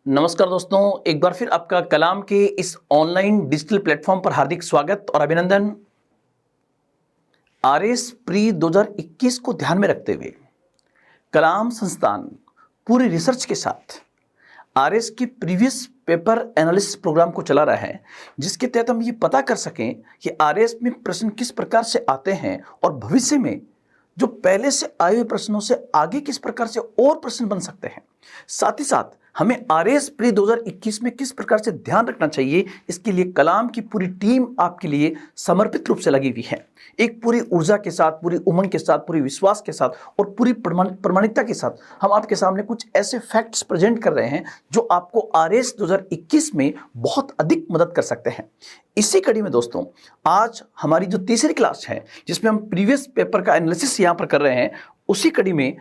नमस्कार दोस्तों, एक बार फिर आपका कलाम के इस ऑनलाइन डिजिटल प्लेटफॉर्म पर हार्दिक स्वागत और अभिनंदन। आरएस प्री 2021 को ध्यान में रखते हुए कलाम संस्थान पूरी रिसर्च के साथ आरएस की प्रीवियस पेपर एनालिसिस प्रोग्राम को चला रहा है, जिसके तहत हम ये पता कर सकें कि आरएस में प्रश्न किस प्रकार से आते हैं और भविष्य में जो पहले से आए हुए प्रश्नों से आगे किस प्रकार से और प्रश्न बन सकते हैं। साथ ही साथ हमें आरएस प्री 2021 में किस प्रकार से ध्यान रखना चाहिए, इसके लिए कलाम की पूरी टीम आपके लिए समर्पित रूप से लगी हुई है। एक पूरी ऊर्जा के साथ, पूरी उमंग के साथ, पूरी विश्वास के साथ और पूरी प्रामाणिकता के साथ हम आपके सामने कुछ ऐसे फैक्ट्स प्रेजेंट कर रहे हैं जो आपको आरएस 2021 में बहुत अधिक मदद कर सकते हैं। इसी कड़ी में दोस्तों, आज हमारी जो तीसरी क्लास है जिसमें हम प्रीवियस पेपर का एनालिसिस यहाँ पर कर रहे हैं, उसी कड़ी में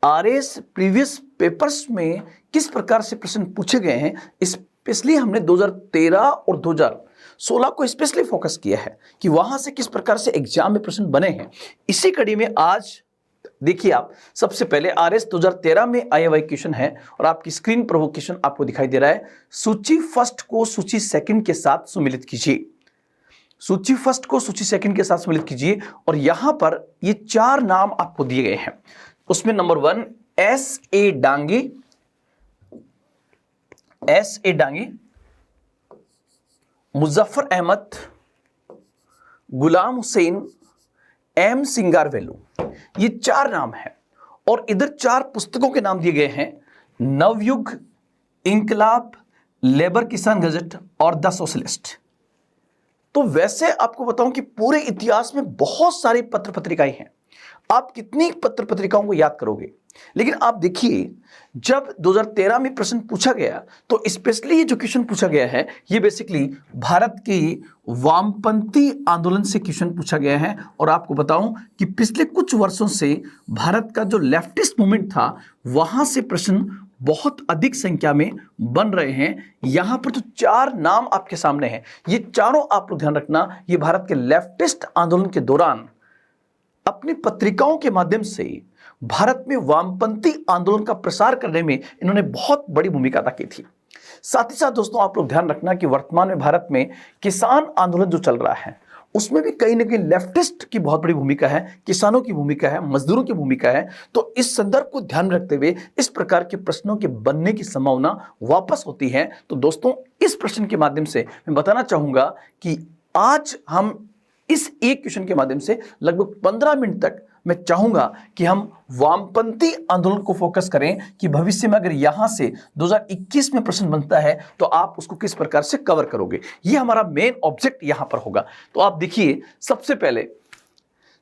आरएस प्रीवियस पेपर्स में किस प्रकार से प्रश्न पूछे गए हैं, स्पेशली हमने 2013 और 2016 को स्पेशली फोकस किया है कि वहां से किस प्रकार से एग्जाम में प्रश्न बने हैं। इसी कड़ी में आज देखिए, आप सबसे पहले आरएस 2013 में आया हुआ क्वेश्चन है और आपकी स्क्रीन पर वो क्वेश्चन आपको दिखाई दे रहा है। सूची फर्स्ट को सूची सेकंड के साथ सम्मिलित कीजिए। सूची फर्स्ट को सूची सेकंड के साथ सम्मिलित कीजिए और यहां पर ये चार नाम आपको दिए गए हैं। उसमें नंबर 1 एस.ए. डांगी, मुजफ्फर अहमद, गुलाम हुसैन, एम सिंगारवेलू, ये चार नाम हैं। और इधर चार पुस्तकों के नाम दिए गए हैं: नवयुग, इंकलाब, लेबर किसान गजट और द सोशलिस्ट। तो वैसे आपको बताऊं कि पूरे इतिहास में बहुत सारी पत्र पत्रिकाएं हैं। आप कितनी पत्र पत्रिकाओं को याद करोगे, लेकिन आप देखिए, जब 2013 में प्रश्न पूछा गया तो स्पेशली ये जो क्वेश्चन पूछा गया है, ये बेसिकली भारत के वामपंथी आंदोलन से क्वेश्चन पूछा गया है। और आपको बताऊं कि पिछले कुछ वर्षों से भारत का जो लेफ्टिस्ट मूवमेंट था, वहां से प्रश्न बहुत अधिक संख्या में बन रहे हैं। यहां पर जो चार नाम आपके सामने हैं, ये चारों आप लोग ध्यान रखना, ये भारत के लेफ्टिस्ट आंदोलन के दौरान अपनी पत्रिकाओं के माध्यम से भारत में वामपंथी आंदोलन का प्रसार करने में इन्होंने बहुत बड़ी भूमिका अदा की थी। साथ ही साथ दोस्तों, आप लोग ध्यान रखना कि वर्तमान में भारत में किसान आंदोलन जो चल रहा है, उसमें भी कहीं ना कहीं लेफ्टिस्ट की बहुत बड़ी भूमिका है, किसानों की भूमिका है, मजदूरों की भूमिका है। तो इस संदर्भ को ध्यान में रखते हुए इस प्रकार के प्रश्नों के बनने की संभावना वापस होती है। तो दोस्तों, इस प्रश्न के माध्यम से मैं बताना चाहूंगा कि आज हम इस एक क्वेश्चन के माध्यम से लगभग 15 मिनट तक मैं चाहूंगा कि हम वामपंथी आंदोलन को फोकस करें कि भविष्य में अगर यहां से 2021 में प्रश्न बनता है तो आप उसको किस प्रकार से कवर करोगे। यह हमारा मेन ऑब्जेक्ट यहां पर होगा। तो आप देखिए, सबसे पहले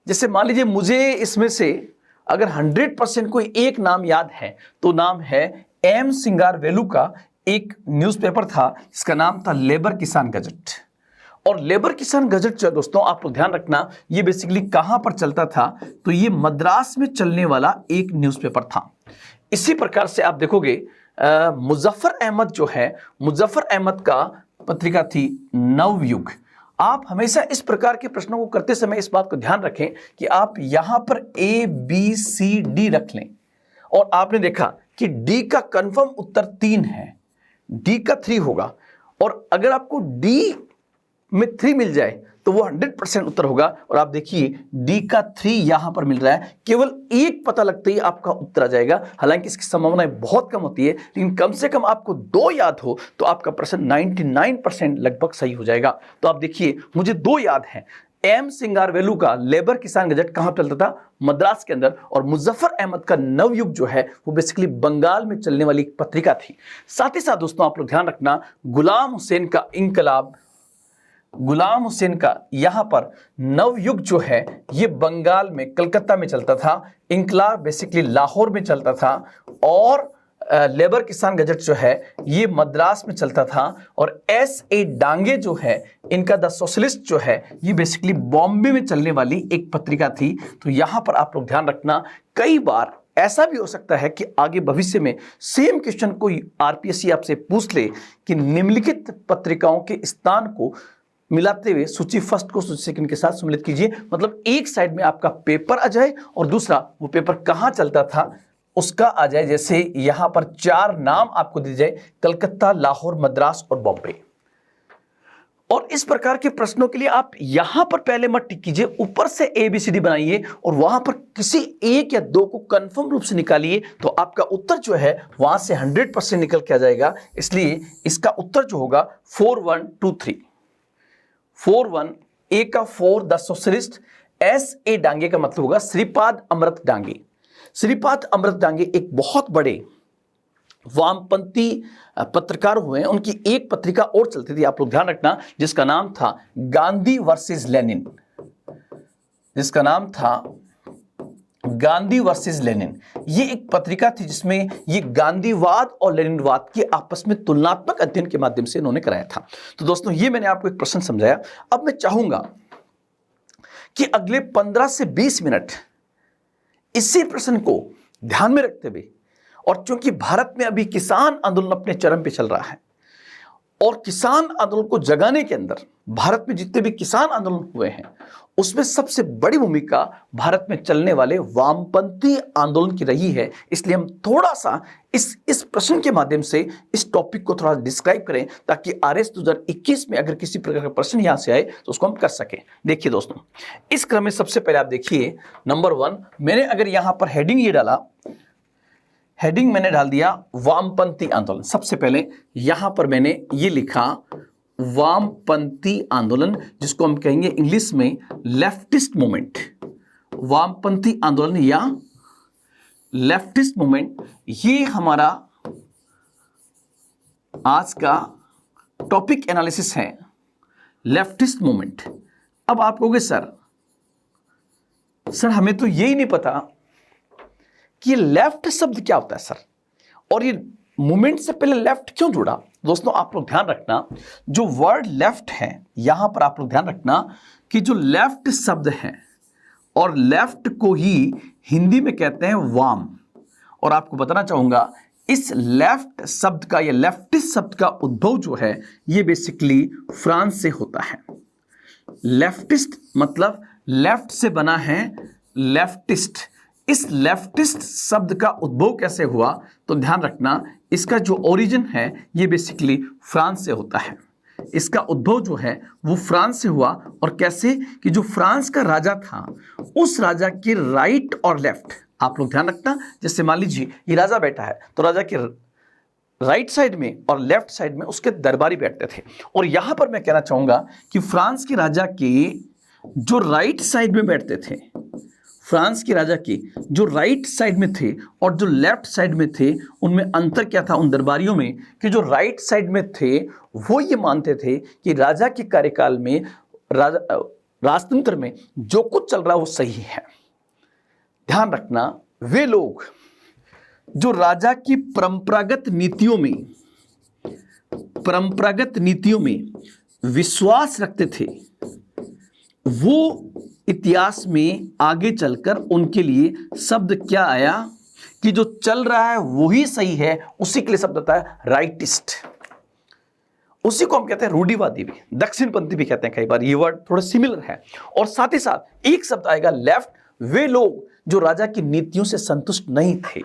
जैसे मान लीजिए मुझे इसमें से अगर 100% कोई एक नाम याद है तो नाम है एम सिंगारवेलू का एक न्यूज़पेपर था जिसका नाम था लेबर किसान गजट। और लेबर किसान गजट जो दोस्तों, आप लोग ध्यान रखना, ये बेसिकली कहां पर चलता था, तो ये मद्रास में चलने वाला एक न्यूज़पेपर था। इसी प्रकार से आप देखोगे मुजफ्फर अहमद जो है, मुजफ्फर अहमद का पत्रिका थी नवयुग। आप हमेशा इस प्रकार के प्रश्नों को करते समय इस बात को ध्यान रखें कि आप यहां पर ABCD रख लें। और आपने देखा कि डी का कंफर्म उत्तर 3 है, डी का 3 होगा। और अगर आपको डी में 3 मिल जाए तो वो 100% उत्तर होगा। और आप देखिए, डी का 3 यहां पर मिल रहा है, केवल एक पता लगते ही आपका उत्तर आ जाएगा। हालांकि इसकी संभावनाएं बहुत कम होती है, लेकिन कम से कम आपको 2 याद हो तो आपका प्रश्न 99% लगभग सही हो जाएगा। तो आप देखिए, मुझे 2 याद हैं, एम सिंगारवेलू का लेबर किसान गजट कहां चलता था, मद्रास के अंदर, और मुजफ्फर अहमद का नवयुग जो है वो बेसिकली बंगाल में चलने वाली एक पत्रिका थी। साथ ही साथ दोस्तों, आप लोग ध्यान रखना, गुलाम हुसैन का इंकलाब, गुलाम हुसैन का यहां पर नवयुग जो है ये बंगाल में कलकत्ता में चलता था, इंकलाब बेसिकली लाहौर में चलता था, और लेबर किसान गजट जो है ये मद्रास में चलता था। और एस.ए. डांगे जो है, इनका द सोशलिस्ट जो है, ये बेसिकली बॉम्बे में चलने वाली एक पत्रिका थी। तो यहां पर आप लोग ध्यान रखना, कई बार ऐसा भी हो सकता है कि आगे भविष्य में सेम क्वेश्चन कोई आरपीएससी आपसे पूछ ले कि निम्नलिखित पत्रिकाओं के स्थान को मिलाते हुए सूची फर्स्ट को सूची सेकंड के साथ सम्मिलित कीजिए। मतलब एक साइड में आपका पेपर आ जाए और दूसरा वो पेपर कहां चलता था उसका आ जाए, जैसे यहां पर 4 नाम आपको दिए जाए, कलकत्ता, लाहौर, मद्रास और बॉम्बे। और इस प्रकार के प्रश्नों के लिए आप यहां पर पहले मत टिक कीजिए, ऊपर से ABCD बनाइए और वहां पर किसी एक या दो को कंफर्म रूप से निकालिए, तो आपका उत्तर जो है वहां से 100% निकल के आ जाएगा। इसलिए इसका उत्तर जो होगा 4123। 41 ए का 4 द सोशलिस्ट, S.A. डांगे का मतलब होगा श्रीपाद अमृत डांगे। श्रीपाद अमृत डांगे एक बहुत बड़े वामपंथी पत्रकार हुए हैं। उनकी एक पत्रिका और चलती थी, आप लोग ध्यान रखना, जिसका नाम था गांधी वर्सेस लेनिन। जिसका नाम था गांधी वर्सेस लेनिन। ये एक पत्रिका थी जिसमें ये गांधीवाद और लेनिनवाद के आपस में तुलनात्मक अध्ययन के माध्यम से इन्होंने कराया था। तो दोस्तों, ये मैंने आपको एक प्रश्न समझाया। अब मैं चाहूंगा कि अगले 15 से 20 मिनट इसी प्रश्न को ध्यान में रखते हुए, और चूंकि भारत में अभी किसान आंदोलन अपने चरम पे चल रहा है, और किसान आंदोलन को जगाने के अंदर भारत में जितने भी किसान आंदोलन हुए हैं, उसमें सबसे बड़ी भूमिका भारत में चलने वाले वामपंथी आंदोलन की रही है। इसलिए हम थोड़ा सा इस प्रश्न के माध्यम से इस टॉपिक को थोड़ा डिस्क्राइब करें, ताकि RS 2021 में अगर किसी प्रकार का प्रश्न यहां से आए तो उसको हम कर सकें। देखिए दोस्तों, इस क्रम में सबसे पहले आप देखिए, नंबर 1 मैंने अगर यहां पर हेडिंग ये डाला, हेडिंग मैंने डाल दिया वामपंथी आंदोलन। सबसे पहले यहां पर मैंने ये लिखा वामपंथी आंदोलन, जिसको हम कहेंगे इंग्लिश में लेफ्टिस्ट मूवमेंट। वामपंथी आंदोलन या लेफ्टिस्ट मूवमेंट, ये हमारा आज का टॉपिक एनालिसिस है, लेफ्टिस्ट मूवमेंट। अब आप कहोगे सर हमें तो यही नहीं पता कि लेफ्ट शब्द क्या होता है सर, और ये मूवमेंट से पहले लेफ्ट क्यों जुड़ा। दोस्तों, आप लोग ध्यान रखना, जो वर्ड लेफ्ट है यहां पर आप लोग ध्यान रखना कि जो लेफ्ट शब्द है, और लेफ्ट को ही हिंदी में कहते हैं वाम। और आपको बताना चाहूंगा, इस लेफ्ट शब्द का या लेफ्टिस्ट शब्द का उद्भव जो है ये बेसिकली फ्रांस से होता है। लेफ्टिस्ट मतलब लेफ्ट से बना है लेफ्टिस्ट। इस लेफ्टिस्ट शब्द का उद्भव कैसे हुआ, तो ध्यान रखना, इसका जो ओरिजिन है ये बेसिकली फ्रांस से होता है। इसका उद्भव जो है वो फ्रांस से हुआ। और कैसे कि जो फ्रांस का राजा था, उस राजा के राइट और लेफ्ट, आप लोग ध्यान रखना, जैसे मान लीजिए ये राजा बैठा है, तो राजा के राइट साइड में और लेफ्ट साइड में उसके दरबारी बैठते थे। और यहां पर मैं कहना चाहूंगा कि फ्रांस के राजा के जो राइट साइड में बैठते थे, फ्रांस के राजा के जो राइट साइड में थे और जो लेफ्ट साइड में थे, उनमें अंतर क्या था उन दरबारियों में, कि जो राइट साइड में थे वो ये मानते थे कि राजा के कार्यकाल में, राजतंत्र में जो कुछ चल रहा है वो सही है। ध्यान रखना, वे लोग जो राजा की परंपरागत नीतियों में विश्वास रखते थे, वो इतिहास में आगे चलकर उनके लिए शब्द क्या आया कि जो चल रहा है वही सही है, उसी के लिए शब्द आता है राइटिस्ट। उसी को हम कहते हैं रूढ़िवादी भी, दक्षिणपंथी भी कहते हैं कई बार, ये वर्ड थोड़ा सिमिलर है। और साथ ही साथ एक शब्द आएगा लेफ्ट, वे लोग जो राजा की नीतियों से संतुष्ट नहीं थे,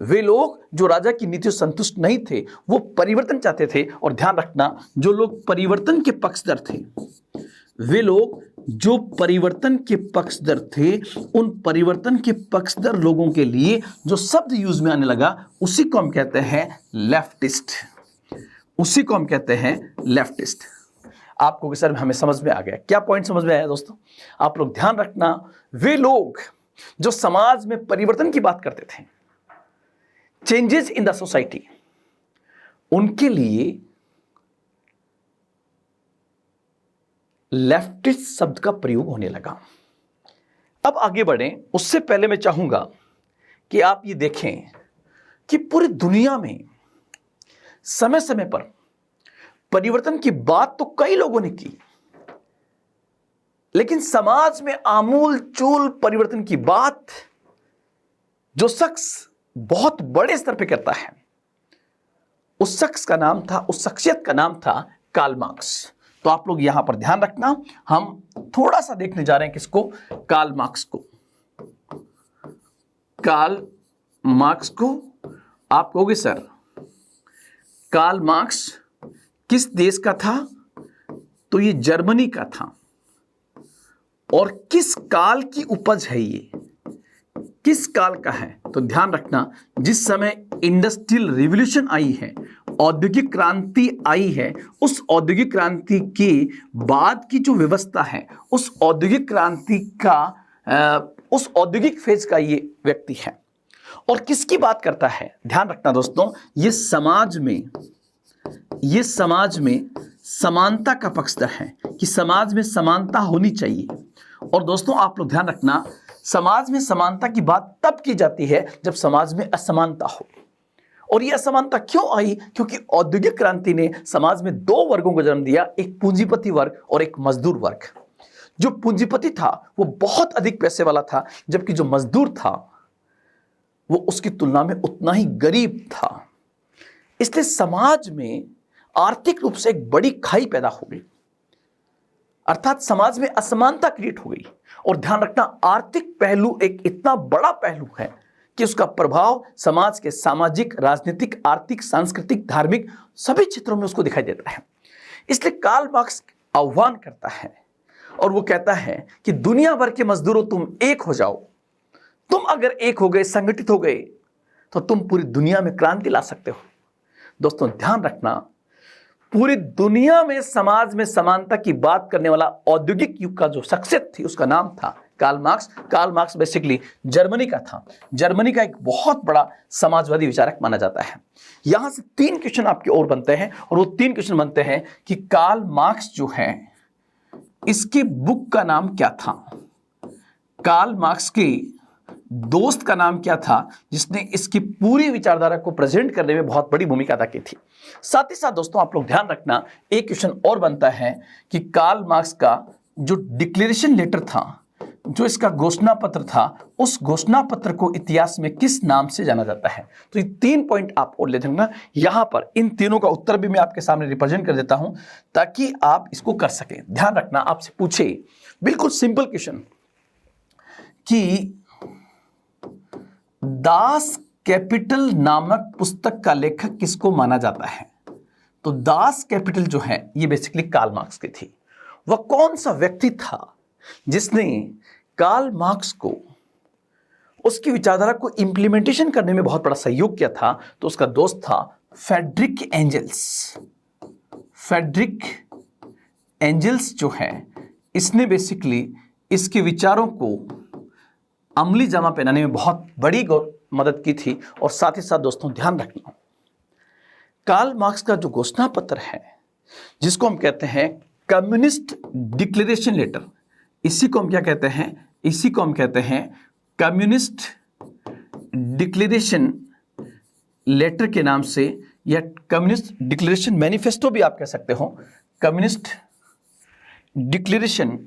वे लोग जो राजा की नीतियों से संतुष्ट नहीं थे, वो परिवर्तन चाहते थे। और ध्यान रखना, जो लोग परिवर्तन के पक्षधर थे, वे लोग जो परिवर्तन के पक्षधर थे, उन परिवर्तन के पक्षधर लोगों के लिए जो शब्द यूज में आने लगा, उसी को हम कहते हैं लेफ्टिस्ट। उसी को हम कहते हैं लेफ्टिस्ट। आपको सर हमें समझ में आ गया, क्या पॉइंट समझ में आया दोस्तों? आप लोग ध्यान रखना, वे लोग जो समाज में परिवर्तन की बात करते थे, चेंजेस इन द सोसाइटी, उनके लिए लेफ्टिस्ट शब्द का प्रयोग होने लगा। अब आगे बढ़ें, उससे पहले मैं चाहूंगा कि आप ये देखें कि पूरी दुनिया में समय समय पर परिवर्तन की बात तो कई लोगों ने की, लेकिन समाज में आमूल चूल परिवर्तन की बात जो शख्स बहुत बड़े स्तर पे करता है, उस शख्स का नाम था, उस शख्सियत का नाम था कार्ल मार्क्स। तो आप लोग यहां पर ध्यान रखना, हम थोड़ा सा देखने जा रहे हैं किसको, कार्ल मार्क्स को। कार्ल मार्क्स को आप कहोगे सर कार्ल मार्क्स किस देश का था, तो ये जर्मनी का था। और किस काल की उपज है ये, किस काल का है, तो ध्यान रखना जिस समय इंडस्ट्रियल रिवॉल्यूशन आई है, औद्योगिक क्रांति आई है, उस औद्योगिक क्रांति के बाद की जो व्यवस्था है, उस औद्योगिक क्रांति का उस औद्योगिक फेज का ये व्यक्ति है। और किसकी बात करता है, ध्यान रखना दोस्तों, ये समाज में समानता का पक्षधर है कि समाज में समानता होनी चाहिए। और दोस्तों आप लोग ध्यान रखना, समाज में समानता की बात तब की जाती है जब समाज में असमानता हो। और यह असमानता क्यों आई, क्योंकि औद्योगिक क्रांति ने समाज में दो वर्गों को जन्म दिया, एक पूंजीपति वर्ग और एक मजदूर वर्ग। जो पूंजीपति था वो बहुत अधिक पैसे वाला था, जबकि जो मजदूर था वो उसकी तुलना में उतना ही गरीब था। इसलिए समाज में आर्थिक रूप से एक बड़ी खाई पैदा हो गई, अर्थात समाज में असमानता क्रिएट हो गई। और ध्यान रखना आर्थिक पहलू एक इतना बड़ा पहलू है कि उसका प्रभाव समाज के सामाजिक, राजनीतिक, आर्थिक, सांस्कृतिक, धार्मिक सभी क्षेत्रों में उसको दिखाई देता है। इसलिए कार्ल मार्क्स आह्वान करता है और वो कहता है कि दुनिया भर के मजदूरों तुम एक हो जाओ। तुम अगर एक हो गए, संगठित हो गए, तो तुम पूरी दुनिया में क्रांति ला सकते हो। दोस्तों ध्यान रखना, पूरी दुनिया में समाज में समानता की बात करने वाला औद्योगिक युग का जो शख्सियत थी उसका नाम था Karl Marx. Karl Marx basically Germany का था, जर्मनी का एक बहुत बड़ा समाजवादी विचारक माना जाता है। यहां से 3 क्वेश्चन आपके और बनते हैं, और वो 3 क्वेश्चन बनते हैं कि कार्ल मार्क्स जो है इसकी बुक का नाम क्या था, कार्ल मार्क्स की दोस्त का नाम क्या था जिसने इसकी पूरी विचारधारा को प्रेजेंट करने में बहुत बड़ी भूमिका अदा की थी। साथ ही साथ दोस्तों आप लोग ध्यान रखना, एक क्वेश्चन और बनता है कि कार्ल मार्क्स का जो डिक्लेरेशन लेटर था, जो इसका घोषणा पत्र था, उस घोषणा पत्र को इतिहास में किस नाम से जाना जाता है। तो ये 3 पॉइंट आप और ले देना। यहां पर इन तीनों का उत्तर भी मैं आपके सामने रिप्रेजेंट कर देता हूं ताकि आप इसको कर सकें। ध्यान रखना, आपसे पूछे बिल्कुल सिंपल क्वेश्चन कि दास कैपिटल नामक पुस्तक का लेखक किसको माना जाता है, तो दास कैपिटल जो है ये बेसिकली कार्ल मार्क्स की थी। वह कौन सा व्यक्ति था जिसने कार्ल मार्क्स को उसकी विचारधारा को इंप्लीमेंटेशन करने में बहुत बड़ा सहयोग किया था, तो उसका दोस्त था फ्रेडरिक एंजल्स। फ्रेडरिक एंजल्स जो है इसने बेसिकली इसके विचारों को अमली जामा पहनाने में बहुत बड़ी मदद की थी। और साथ ही साथ दोस्तों ध्यान रखना, कार्ल मार्क्स का जो घोषणा पत्र है जिसको हम कहते हैं कम्युनिस्ट डिक्लेरेशन लेटर, इसी को हम क्या कहते हैं, इसी को हम कहते हैं कम्युनिस्ट डिक्लेरेशन लेटर के नाम से, या कम्युनिस्ट डिक्लेरेशन मैनिफेस्टो भी आप कह सकते हो। कम्युनिस्ट डिक्लेरेशन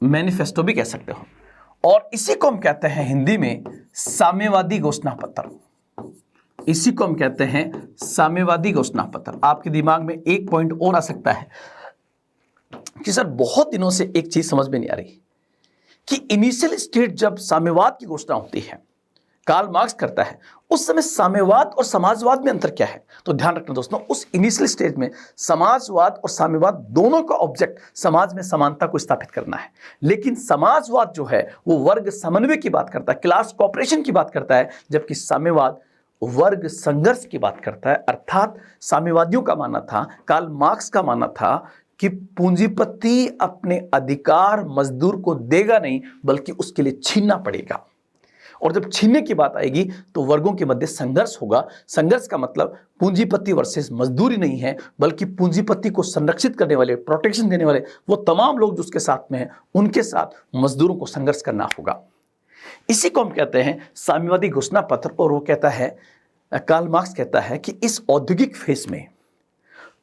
मैनिफेस्टो भी कह सकते हो। और इसी को हम कहते हैं हिंदी में साम्यवादी घोषणा पत्र। इसी को हम कहते हैं साम्यवादी घोषणा पत्र। आपके दिमाग में एक पॉइंट और आ सकता है कि सर बहुत दिनों से एक चीज समझ में नहीं आ रही कि इनिशियल स्टेज जब साम्यवाद की घोषणा होती है, कार्ल मार्क्स करता है, उस समय साम्यवाद और समाजवाद में अंतर क्या है। तो ध्यान रखना दोस्तों, उस इनिशियल स्टेज में समाजवाद और साम्यवाद दोनों का ऑब्जेक्ट समाज में समानता को स्थापित करना है। लेकिन समाजवाद जो है वो वर्ग समन्वय की बात करता है, क्लास कोऑपरेशन की बात करता है, जबकि साम्यवाद वर्ग संघर्ष की बात करता है। अर्थात साम्यवादियों का मानना था, कार्ल मार्क्स का मानना था कि पूंजीपति अपने अधिकार मजदूर को देगा नहीं, बल्कि उसके लिए छीनना पड़ेगा। और जब छीनने की बात आएगी तो वर्गों के मध्य संघर्ष होगा। संघर्ष का मतलब पूंजीपति वर्सेस मजदूरी नहीं है, बल्कि पूंजीपति को संरक्षित करने वाले, प्रोटेक्शन देने वाले वो तमाम लोग जो उसके साथ में हैं, उनके साथ मजदूरों को संघर्ष करना होगा। इसी को हम कहते हैं साम्यवादी घोषणा पत्र। और वो कहता है, कार्ल मार्क्स कहता है कि इस औद्योगिक फेज में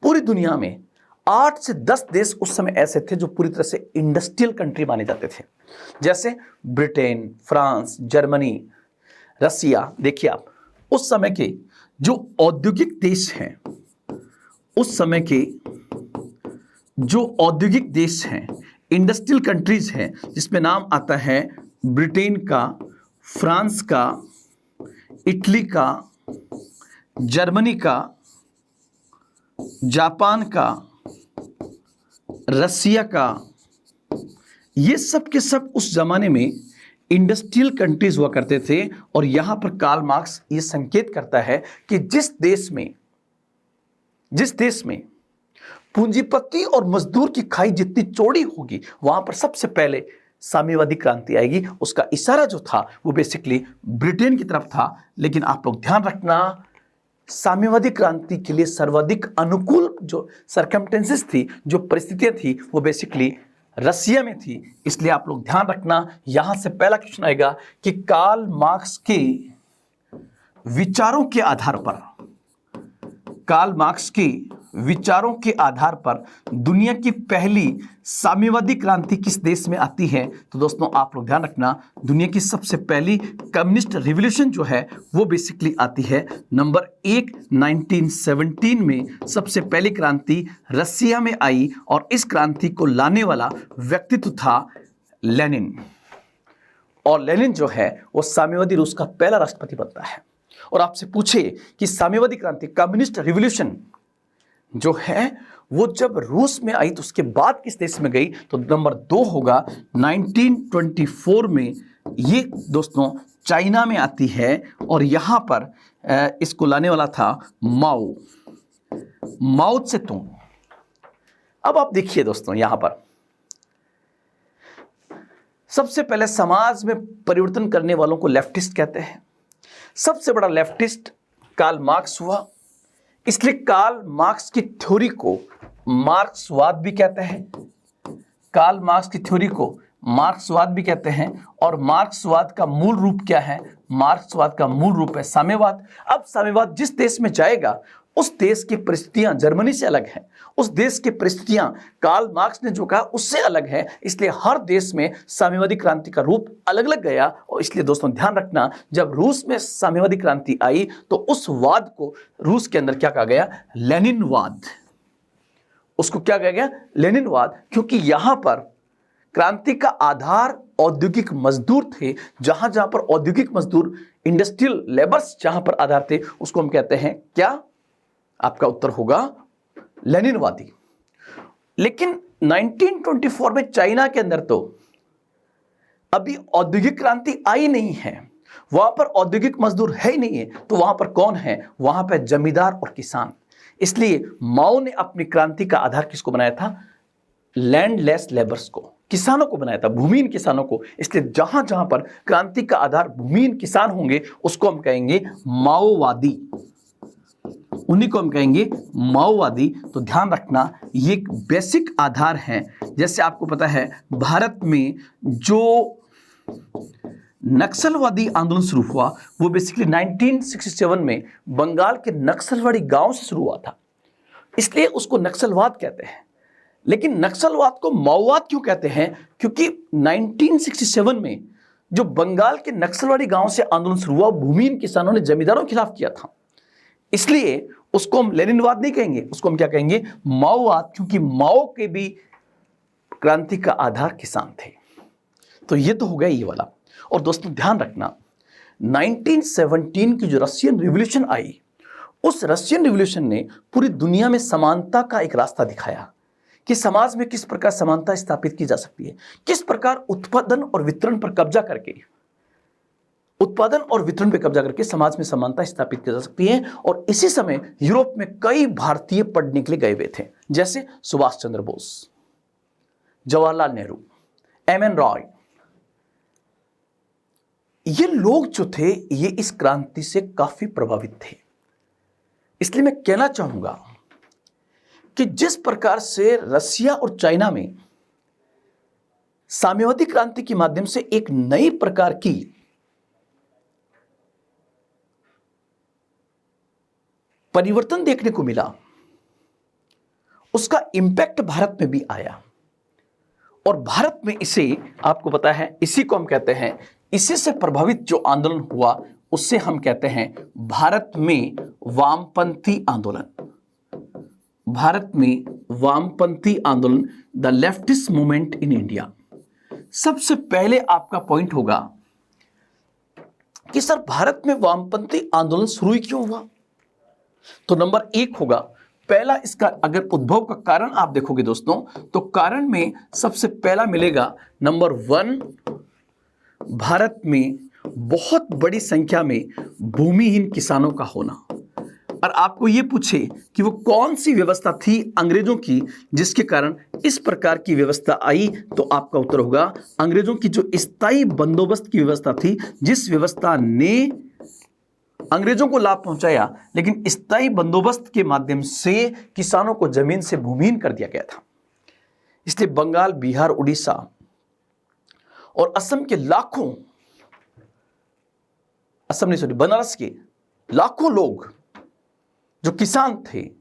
पूरी दुनिया में 8 से 10 देश उस समय ऐसे थे जो पूरी तरह से इंडस्ट्रियल कंट्री माने जाते थे, जैसे ब्रिटेन, फ्रांस, जर्मनी, रसिया। देखिए आप उस समय के जो औद्योगिक देश हैं, उस समय के जो औद्योगिक देश हैं, इंडस्ट्रियल कंट्रीज हैं, जिसमें नाम आता है ब्रिटेन का, फ्रांस का, इटली का, जर्मनी का, जापान का, रसिया का, ये सब के सब उस जमाने में इंडस्ट्रियल कंट्रीज हुआ करते थे। और यहां पर कार्ल मार्क्स ये संकेत करता है कि जिस देश में पूंजीपति और मजदूर की खाई जितनी चौड़ी होगी, वहां पर सबसे पहले साम्यवादी क्रांति आएगी। उसका इशारा जो था वो बेसिकली ब्रिटेन की तरफ था। लेकिन आप लोग ध्यान रखना, साम्यवादी क्रांति के लिए सर्वाधिक अनुकूल जो सर्कमस्टेंसेस थी, जो परिस्थितियां थी, वो बेसिकली रसिया में थी। इसलिए आप लोग ध्यान रखना, यहां से पहला क्वेश्चन आएगा कि कार्ल मार्क्स के विचारों के आधार पर, कार्ल मार्क्स के विचारों के आधार पर दुनिया की पहली साम्यवादी क्रांति किस देश में आती है। तो दोस्तों आप लोग ध्यान रखना, दुनिया की सबसे पहली कम्युनिस्ट रिवॉल्यूशन जो है वो बेसिकली आती है नंबर 1 1917 में। सबसे पहली क्रांति रसिया में आई और इस क्रांति को लाने वाला व्यक्तित्व था लेनिन। और लेनिन जो है वो साम्यवादी रूस का पहला राष्ट्रपति बनता है। और आपसे पूछे कि साम्यवादी क्रांति, कम्युनिस्ट रिवॉल्यूशन जो है वो जब रूस में आई तो उसके बाद किस देश में गई, तो नंबर 2 होगा 1924 में। ये दोस्तों चाइना में आती है और यहां पर इसको लाने वाला था माओ त्से-तुंग। अब आप देखिए दोस्तों, यहां पर सबसे पहले समाज में परिवर्तन करने वालों को लेफ्टिस्ट कहते हैं। सबसे बड़ा लेफ्टिस्ट कार्ल मार्क्स हुआ, इसलिए कार्ल मार्क्स की थ्योरी को मार्क्सवाद भी कहते हैं। कार्ल मार्क्स की थ्योरी को मार्क्सवाद भी कहते हैं। और मार्क्सवाद का मूल रूप क्या है? मार्क्सवाद का मूल रूप है साम्यवाद। अब साम्यवाद जिस देश में जाएगा उस देश की परिस्थितियां जर्मनी से अलग हैं, उस देश की परिस्थितियां कार्ल मार्क्स ने जो कहा उससे अलग है। इसलिए हर देश में साम्यवादी क्रांति का रूप अलग अलग गया। और इसलिए दोस्तों ध्यान रखना, जब रूस में साम्यवादी क्रांति आई तो उस वाद को रूस के अंदर क्या कहा गया? लेनिनवाद। उसको क्या कहा गया? लेनिनवाद। क्योंकि यहां पर क्रांति का आधार औद्योगिक मजदूर थे। जहां जहां पर औद्योगिक मजदूर, इंडस्ट्रियल लेबर्स जहां पर आधार थे, उसको हम कहते हैं क्या? आपका उत्तर होगा लेनिनवादी। लेकिन 1924 में चाइना के अंदर तो अभी औद्योगिक क्रांति आई नहीं है, वहां पर औद्योगिक मजदूर है ही नहीं है। तो वहां पर कौन है? वहां पर जमींदार और किसान। इसलिए माओ ने अपनी क्रांति का आधार किसको बनाया था? लैंडलेस लेबर्स को, किसानों को बनाया था, भूमिहीन किसानों को। इसलिए जहां जहां पर क्रांति का आधार भूमिहीन किसान होंगे उसको हम कहेंगे माओवादी, उन्हीं को हम कहेंगे माओवादी। तो ध्यान रखना, ये एक बेसिक आधार है। जैसे आपको पता है भारत में जो नक्सलवादी आंदोलन शुरू हुआ वो बेसिकली 1967 में बंगाल के नक्सलवाड़ी गांव से शुरू हुआ था, इसलिए उसको नक्सलवाद कहते हैं। लेकिन नक्सलवाद को माओवाद क्यों कहते हैं? क्योंकि 1967 में जो बंगाल के नक्सलवाड़ी गांव से आंदोलन शुरू हुआ, भूमिहीन किसानों ने जमींदारों के खिलाफ किया था, इसलिए उसको हम लेनिनवाद नहीं कहेंगे, उसको हम क्या कहेंगे? माओवाद। क्योंकि माओ के भी क्रांति का आधार किसान थे। तो ये तो हो गया ये वाला। और दोस्तों ध्यान रखना, 1917 की जो रशियन रिवॉल्यूशन आई, उस रशियन रिवॉल्यूशन ने पूरी दुनिया में समानता का एक रास्ता दिखाया कि समाज में किस प्रकार समानता स्थापित की जा सकती है, किस प्रकार उत्पादन और वितरण पर कब्जा करके, उत्पादन और वितरण पर कब्जा करके समाज में समानता स्थापित की जा सकती है। और इसी समय यूरोप में कई भारतीय पढ़ने के लिए गए हुए थे, जैसे सुभाष चंद्र बोस, जवाहरलाल नेहरू, एम.एन. रॉय। ये लोग जो थे ये इस क्रांति से काफी प्रभावित थे। इसलिए मैं कहना चाहूंगा कि जिस प्रकार से रसिया और चाइना में साम्यवादी क्रांति के माध्यम से एक नई प्रकार की परिवर्तन देखने को मिला, उसका इंपैक्ट भारत में भी आया। और भारत में इसे आपको पता है, इसी को हम कहते हैं, इसी से प्रभावित जो आंदोलन हुआ उससे हम कहते हैं भारत में वामपंथी आंदोलन। भारत में वामपंथी आंदोलन, the leftist movement in India. सबसे पहले आपका पॉइंट होगा कि सर भारत में वामपंथी आंदोलन शुरू ही क्यों हुआ? तो नंबर 1 होगा, पहला इसका अगर उद्भव का कारण आप देखोगे दोस्तों, तो कारण में सबसे पहला मिलेगा नंबर 1, भारत में बहुत बड़ी संख्या में भूमिहीन किसानों का होना। और आपको यह पूछे कि वो कौन सी व्यवस्था थी अंग्रेजों की जिसके कारण इस प्रकार की व्यवस्था आई, तो आपका उत्तर होगा अंग्रेजों की जो स्थायी बंदोबस्त की व्यवस्था थी, जिस व्यवस्था ने अंग्रेजों को लाभ पहुंचाया, लेकिन स्थायी बंदोबस्त के माध्यम से किसानों को जमीन से भूमिहीन कर दिया गया था। इसलिए बंगाल, बिहार, उड़ीसा और असम के लाखों, बनारस के लाखों लोग जो किसान थे,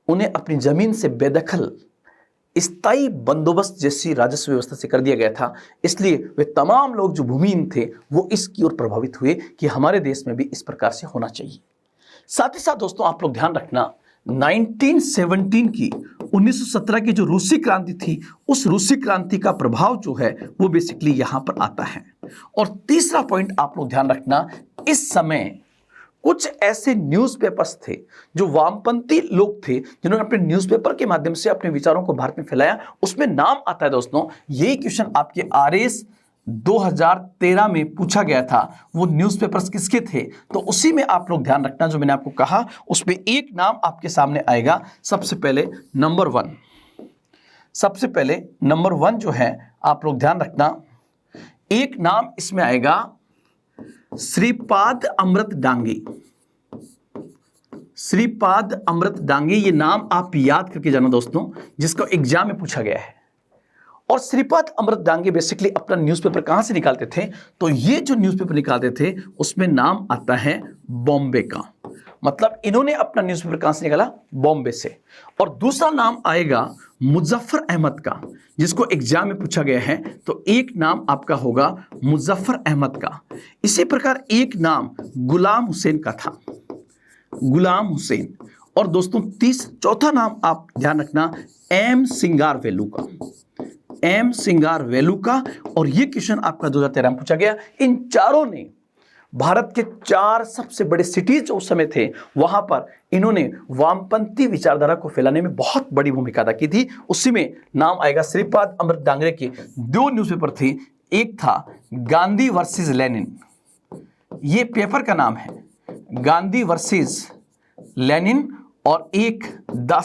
उन्हें अपनी जमीन से बेदखल स्थायी बंदोबस्त जैसी राजस्व व्यवस्था से कर दिया गया था। इसलिए वे तमाम लोग जो भूमिहीन थे वो इसकी ओर प्रभावित हुए कि हमारे देश में भी इस प्रकार से होना चाहिए। साथ ही साथ दोस्तों आप लोग ध्यान रखना, 1917 की जो रूसी क्रांति थी, उस रूसी क्रांति का प्रभाव जो है वो बेसिकली यहां पर आता है। और तीसरा पॉइंट आप लोग ध्यान रखना, इस समय कुछ ऐसे न्यूज़पेपर्स थे जो वामपंथी लोग थे, जिन्होंने अपने न्यूज़पेपर के माध्यम से अपने विचारों को भारत में फैलाया। उसमें नाम आता है दोस्तों, यही क्वेश्चन आपके आरएस 2013 में पूछा गया था, वो न्यूज़पेपर्स किसके थे? तो उसी में आप लोग ध्यान रखना, जो मैंने आपको कहा उसमें एक नाम आपके सामने आएगा। सबसे पहले नंबर 1 जो है आप लोग ध्यान रखना, एक नाम इसमें आएगा श्रीपाद अमृत डांगे। ये नाम आप याद करके जाना दोस्तों, जिसका एग्जाम में पूछा गया है। और श्रीपाद अमृत डांगे बेसिकली अपना न्यूज़पेपर कहां से निकालते थे? तो ये जो न्यूज़पेपर निकालते थे उसमें नाम आता है बॉम्बे का, मतलब इन्होंने अपना न्यूज़पेपर कहां से निकाला? बॉम्बे से। और दूसरा नाम आएगा मुजफ्फर अहमद का, जिसको एग्जाम में पूछा गया है। तो एक नाम आपका होगा मुजफ्फर अहमद का। इसी प्रकार एक नाम गुलाम हुसैन का था, गुलाम हुसैन। और दोस्तों चौथा नाम आप ध्यान रखना, एम सिंगार वेलू का। और ये क्वेश्चन आपका 2013 में पूछा गया। इन चारों ने भारत के 4 सबसे बड़े सिटीज जो उस समय थे, वहां पर इन्होंने वामपंथी विचारधारा को फैलाने में बहुत बड़ी भूमिका अदा की थी। उसी में नाम आएगा श्रीपाद अमृत डांगे के 2 न्यूज़पेपर थे, एक था गांधी वर्सेस लेनिन, ये पेपर का नाम है गांधी वर्सेस लेनिन, और एक द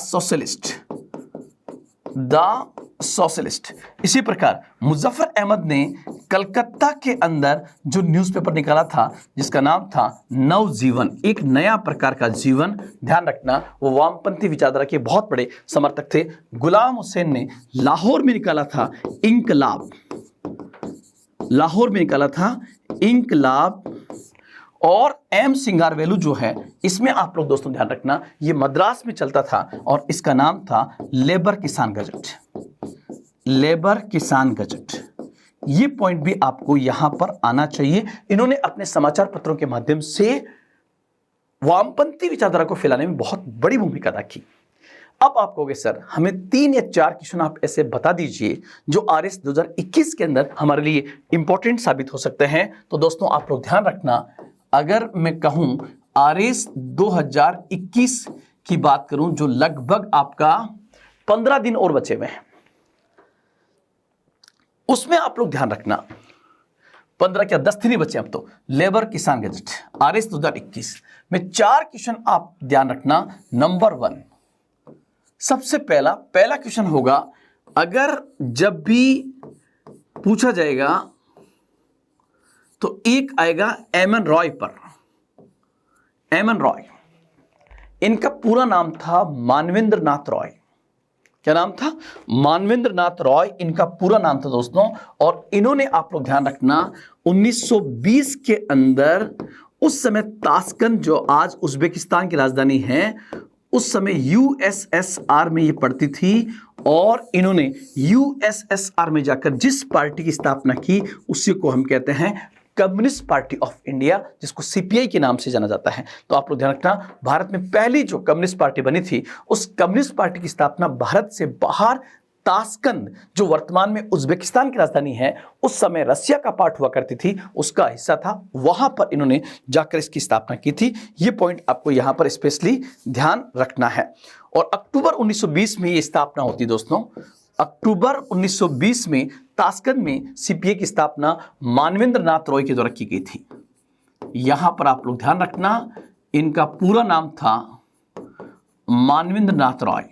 सोशलिस्ट। इसी प्रकार मुजफ्फर अहमद ने कलकत्ता के अंदर जो न्यूज़पेपर निकाला था, जिसका नाम था नवजीवन, एक नया प्रकार का जीवन। ध्यान रखना, वो वामपंथी विचारधारा के बहुत बड़े समर्थक थे। गुलाम हुसैन ने लाहौर में निकाला था इंकलाब। और एम सिंगारवेलू जो है, इसमें आप लोग दोस्तों ध्यान रखना, ये मद्रास में चलता था और इसका नाम था लेबर किसान गजट। ये पॉइंट भी आपको यहां पर आना चाहिए। इन्होंने अपने समाचार पत्रों के माध्यम से वामपंथी विचारधारा को फैलाने में बहुत बड़ी भूमिका अदा की। अब आप कहोगे सर हमें 3 या 4 क्वेश्चन आप ऐसे बता दीजिए जो आरएस 2021 के अंदर हमारे लिए इंपॉर्टेंट साबित हो सकते हैं। तो दोस्तों आप लोग ध्यान रखना, अगर मैं कहूं आरएस 2021 की बात करूं, जो लगभग आपका 15 दिन और बचे हुए हैं, उसमें आप लोग ध्यान रखना 15 क्या 10 दिन ही बचे अब तो। लेबर किसान गजट आरएस 2021 में 4 क्वेश्चन आप ध्यान रखना। नंबर 1, सबसे पहला क्वेश्चन होगा, अगर जब भी पूछा जाएगा तो एक आएगा एमएन रॉय पर। एमएन रॉय, इनका पूरा नाम था मानवेंद्र नाथ रॉय। क्या नाम था? मानवेंद्र नाथ रॉय इनका पूरा नाम था दोस्तों। और इन्होंने, आप लोग ध्यान रखना, 1920 के अंदर, उस समय ताशकंद जो आज उज्बेकिस्तान की राजधानी है, उस समय यूएसएसआर में ये पड़ती थी। और इन्होंने यूएसएसआर में जाकर जिस पार्टी की स्थापना की उसी को हम कहते हैं कम्युनिस्ट पार्टी ऑफ इंडिया, जिसको सीपीआई के नाम से जाना जाता है। तो आप लोग ध्यान रखना, भारत में पहली जो कम्युनिस्ट पार्टी बनी थी, उस कम्युनिस्ट पार्टी की स्थापना भारत से बाहर ताशकंद, जो वर्तमान में उज्बेकिस्तान की राजधानी है, उस समय रसिया का पार्ट हुआ करती थी, उसका हिस्सा था, वहां पर इन्होंने जाकर इसकी स्थापना की थी। ये पॉइंट आपको यहां पर स्पेशली ध्यान रखना है। और अक्टूबर 1920 में ये स्थापना होती है दोस्तों। अक्टूबर 1920 में ताशकंद में सीपीआई की स्थापना मानवेंद्र नाथ रॉय के द्वारा की गई थी। यहां पर आप लोग ध्यान रखना, इनका पूरा नाम था मानवेंद्र नाथ रॉय।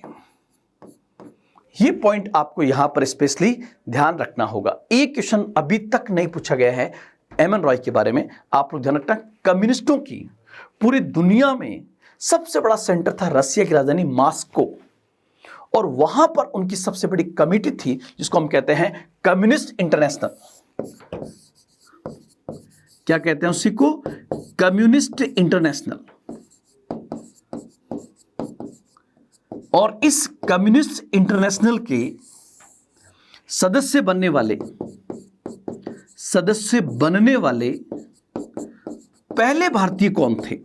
ये पॉइंट आपको यहां पर स्पेशली ध्यान रखना होगा। एक क्वेश्चन अभी तक नहीं पूछा गया है एमएन रॉय के बारे में, आप लोग ध्यान रखना। कम्युनिस्टों की पूरी दुनिया में सबसे बड़ा सेंटर था रसिया की राजधानी मॉस्को, और वहां पर उनकी सबसे बड़ी कमेटी थी, जिसको हम कहते हैं कम्युनिस्ट इंटरनेशनल। क्या कहते हैं उसी को? Communist international. और इस कम्युनिस्ट इंटरनेशनल के सदस्य बनने वाले पहले भारतीय कौन थे,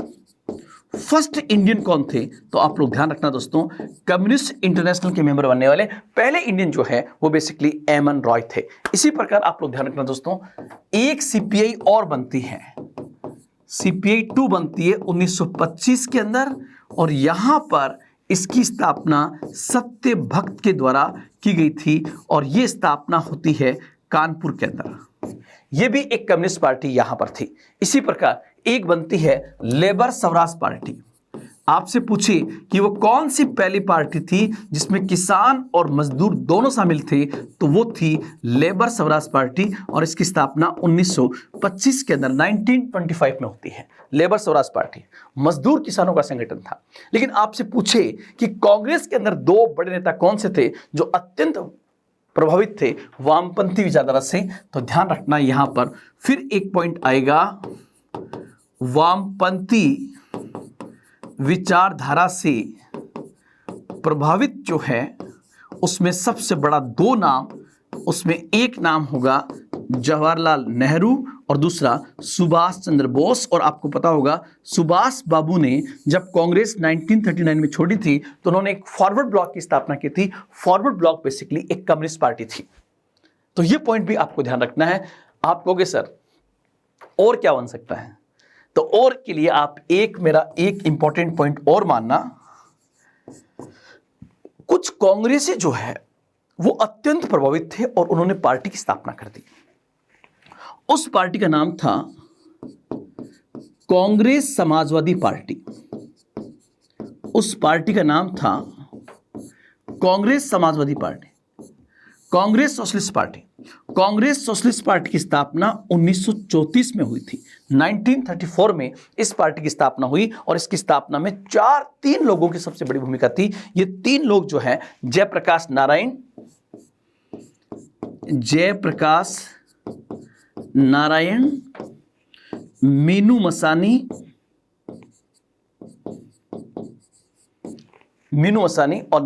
फर्स्ट इंडियन कौन थे? तो आप लोग ध्यान रखना दोस्तों, कम्युनिस्ट इंटरनेशनल के मेंबर बनने वाले पहले इंडियन जो है वो बेसिकली एमएन रॉय थे। इसी प्रकार आप लोग ध्यान रखना दोस्तों, एक सीपीआई और बनती है, सीपीआई 2 बनती है 1925 के अंदर, और यहां पर इसकी स्थापना सत्य भक्त के द्वारा की गई थी, और यह स्थापना होती है कानपुर के अंदर। यह भी एक कम्युनिस्ट पार्टी यहां पर थी। इसी प्रकार एक बनती है लेबर स्वराज पार्टी। आपसे पूछे कि वो कौन सी पहली पार्टी थी जिसमें किसान और मजदूर दोनों शामिल थे, तो वो थी लेबर स्वराज पार्टी, और इसकी स्थापना 1925 के अंदर 1925 में होती है। लेबर स्वराज पार्टी मजदूर किसानों का संगठन था। लेकिन आपसे पूछे कि कांग्रेस के अंदर 2 बड़े नेता कौन से थे जो अत्यंत प्रभावित थे वामपंथी विचारधारा से, तो ध्यान रखना यहां पर फिर एक पॉइंट आएगा, वामपंथी विचारधारा से प्रभावित जो है उसमें सबसे बड़ा 2 नाम, उसमें एक नाम होगा जवाहरलाल नेहरू और दूसरा सुभाष चंद्र बोस। और आपको पता होगा सुभाष बाबू ने जब कांग्रेस 1939 में छोड़ी थी तो उन्होंने एक फॉरवर्ड ब्लॉक की स्थापना की थी। फॉरवर्ड ब्लॉक बेसिकली एक कम्युनिस्ट पार्टी थी। तो ये पॉइंट भी आपको ध्यान रखना है। आप कहोगे सर और क्या बन सकता है, तो और के लिए आप मेरा एक इंपॉर्टेंट पॉइंट और मानना, कुछ कांग्रेसी जो है वो अत्यंत प्रभावित थे और उन्होंने पार्टी की स्थापना कर दी। उस पार्टी का नाम था कांग्रेस समाजवादी पार्टी। उस पार्टी का नाम था Congress Samajwadi party, Congress socialist party. Congress socialist party की स्थापना 1934 में हुई थी। 1934 में इस पार्टी की स्थापना हुई और इसकी स्थापना में 3 लोगों की सबसे बड़ी भूमिका थी। ये 3 लोग जो हैं जयप्रकाश नारायण, मीनू मसानी और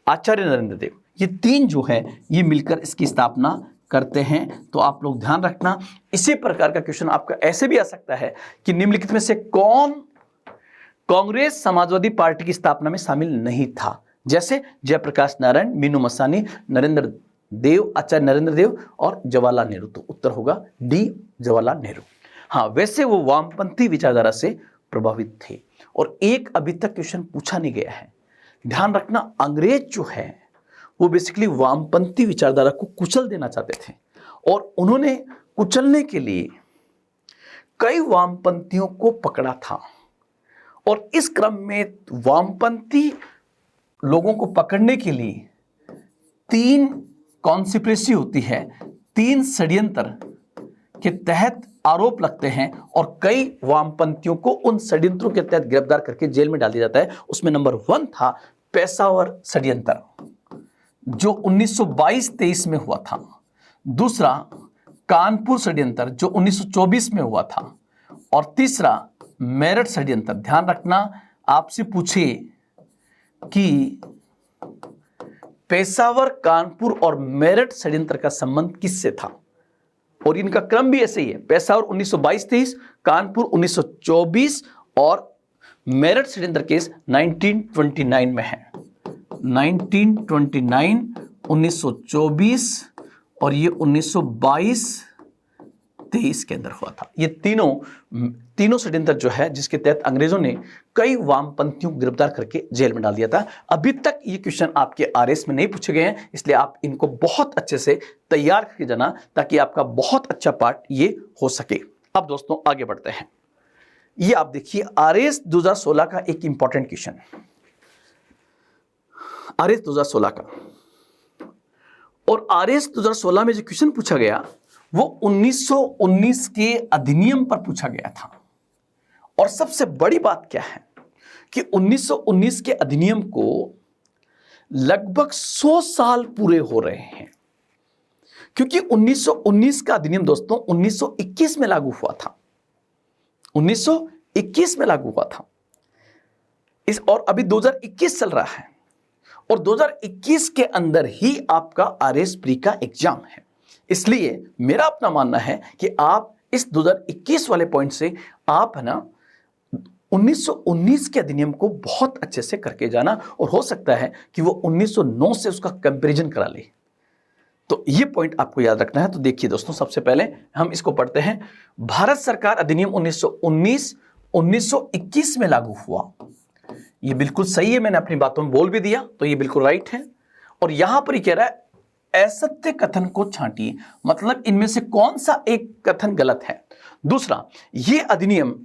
आचार्य नरेंद्र देव। ये 3 जो है ये मिलकर इसकी स्थापना करते हैं। तो आप लोग ध्यान रखना। इसी प्रकार का क्वेश्चन आपका ऐसे भी आ सकता है कि निम्नलिखित में से कौन कांग्रेस समाजवादी पार्टी की स्थापना में शामिल नहीं था? जैसे जयप्रकाश नारायण, मीनू मसानी, नरेंद्र देव, आचार्य नरेंद्र देव और जवाहरलाल नेहरू। तो उत्तर होगा डी, जवाहरलाल नेहरू। हाँ, वैसे वो वामपंथी विचारधारा से प्रभावित थे। और एक अभी तक क्वेश्चन पूछा नहीं गया है, ध्यान रखना, अंग्रेज जो है वो बेसिकली वामपंथी विचारधारा को कुचल देना चाहते थे और उन्होंने कुचलने के लिए कई वामपंथियों को पकड़ा था। और इस क्रम में वामपंथी लोगों को पकड़ने के लिए 3 कॉन्स्पिरेसी होती है, 3 षड्यंत्र के तहत आरोप लगते हैं और कई वामपंथियों को उन षड्यंत्रों के तहत गिरफ्तार करके जेल में डाल दिया जाता है। उसमें नंबर 1 था पेशावर षड्यंत्र जो 1922-23 में हुआ था। दूसरा कानपुर षड्यंत्र जो 1924 में हुआ था। और तीसरा मेरठ षड्यंत्र। ध्यान रखना, आपसे पूछे कि पेशावर, कानपुर और मेरठ षड्यंत्र का संबंध किससे था, और इनका क्रम भी ऐसे ही है, पेशावर 1922-23, कानपुर 1924 और मेरठ सिलेंडर केस 1929 में है। 1929, 1924 और ये 1922-23 के अंदर हुआ था। ये तीनों षड्यंत्र जो है जिसके तहत अंग्रेजों ने कई वामपंथियों को गिरफ्तार करके जेल में डाल दिया था। अभी तक ये क्वेश्चन आपके आरएस में नहीं पूछे गए हैं, इसलिए आप इनको बहुत अच्छे से तैयार करके जाना ताकि आपका बहुत अच्छा पार्ट ये हो सके। अब दोस्तों आगे बढ़ते हैं। ये आप देखिए आरएस 2016 का एक इंपॉर्टेंट क्वेश्चन, आरएस 2016 का। और आरएस 2016 में जो क्वेश्चन पूछा गया वो 1919 के अधिनियम पर पूछा गया था। और सबसे बड़ी बात क्या है कि 1919 के अधिनियम को लगभग 100 साल पूरे हो रहे हैं, क्योंकि 1919 का अधिनियम दोस्तों 1921 में लागू हुआ था। 1921 में लागू हुआ था और अभी 2021 चल रहा है और 2021 के अंदर ही आपका आरएस प्री का एग्जाम है। इसलिए मेरा अपना मानना है कि आप इस 2021 वाले पॉइंट से आप है ना 1919 के अधिनियम को बहुत अच्छे से करके जाना, और हो सकता है कि वो 1909 से उसका कंपैरिजन करा ले। तो ये पॉइंट आपको याद रखना है। तो देखिए दोस्तों, सबसे पहले हम इसको पढ़ते हैं। भारत सरकार अधिनियम 1919 1921 में लागू हुआ। ये बिल्कुल सही है, मैंने अपनी बातों में बोल भी दिया, तो ये बिल्कुल राइट है। और यहां पर ये कह रहा है असत्य कथन को छांटिए, मतलब इनमें से कौन सा एक कथन गलत है। दूसरा, ये अधिनियम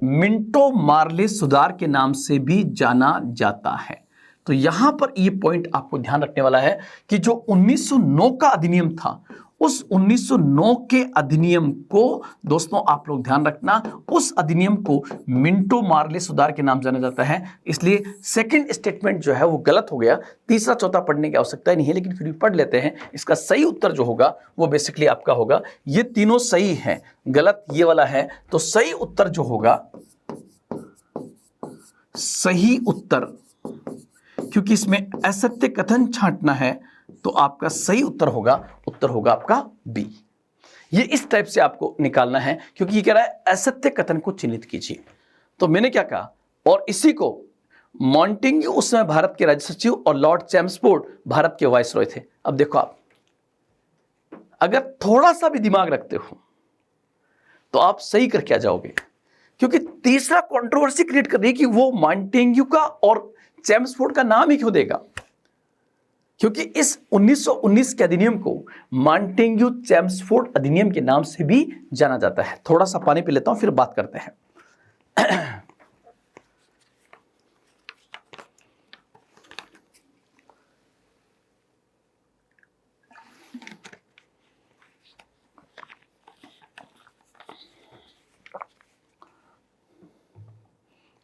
मिंटो मार्ले सुधार के नाम से भी जाना जाता है। तो यहां पर ये पॉइंट आपको ध्यान रखने वाला है कि जो 1909 का अधिनियम था, उस 1909 के अधिनियम को दोस्तों आप लोग ध्यान रखना, उस अधिनियम को मिंटो मार्ले सुधार के नाम जाना जाता है। इसलिए सेकंड स्टेटमेंट जो है वो गलत हो गया। तीसरा चौथा पढ़ने की आवश्यकता नहीं है, लेकिन फिर भी पढ़ लेते हैं। इसका सही उत्तर जो होगा वो बेसिकली आपका होगा, ये तीनों सही है, गलत ये वाला है। तो सही उत्तर जो होगा, सही उत्तर, क्योंकि इसमें असत्य कथन छांटना है, तो आपका सही उत्तर होगा आपका बी। ये इस टाइप से आपको निकालना है, क्योंकि ये कह रहा है असत्य कथन को चिन्हित कीजिए। तो मैंने क्या कहा, और इसी को मॉन्टेग्यू उस समय भारत के राज्य सचिव और लॉर्ड चैम्सफोर्ड भारत के वाइसरॉय थे। अब देखो, आप अगर थोड़ा सा भी दिमाग रखते हो तो आप सही करके आ जाओगे, क्योंकि तीसरा कंट्रोवर्सी क्रिएट कर रही है कि वो मॉन्टेग्यू का और चैम्सफोर्ड का नाम ही क्यों देगा, क्योंकि इस 1919 के अधिनियम को मॉन्टेग्यू चैम्सफोर्ड अधिनियम के नाम से भी जाना जाता है। थोड़ा सा पानी पी लेता हूं, फिर बात करते हैं।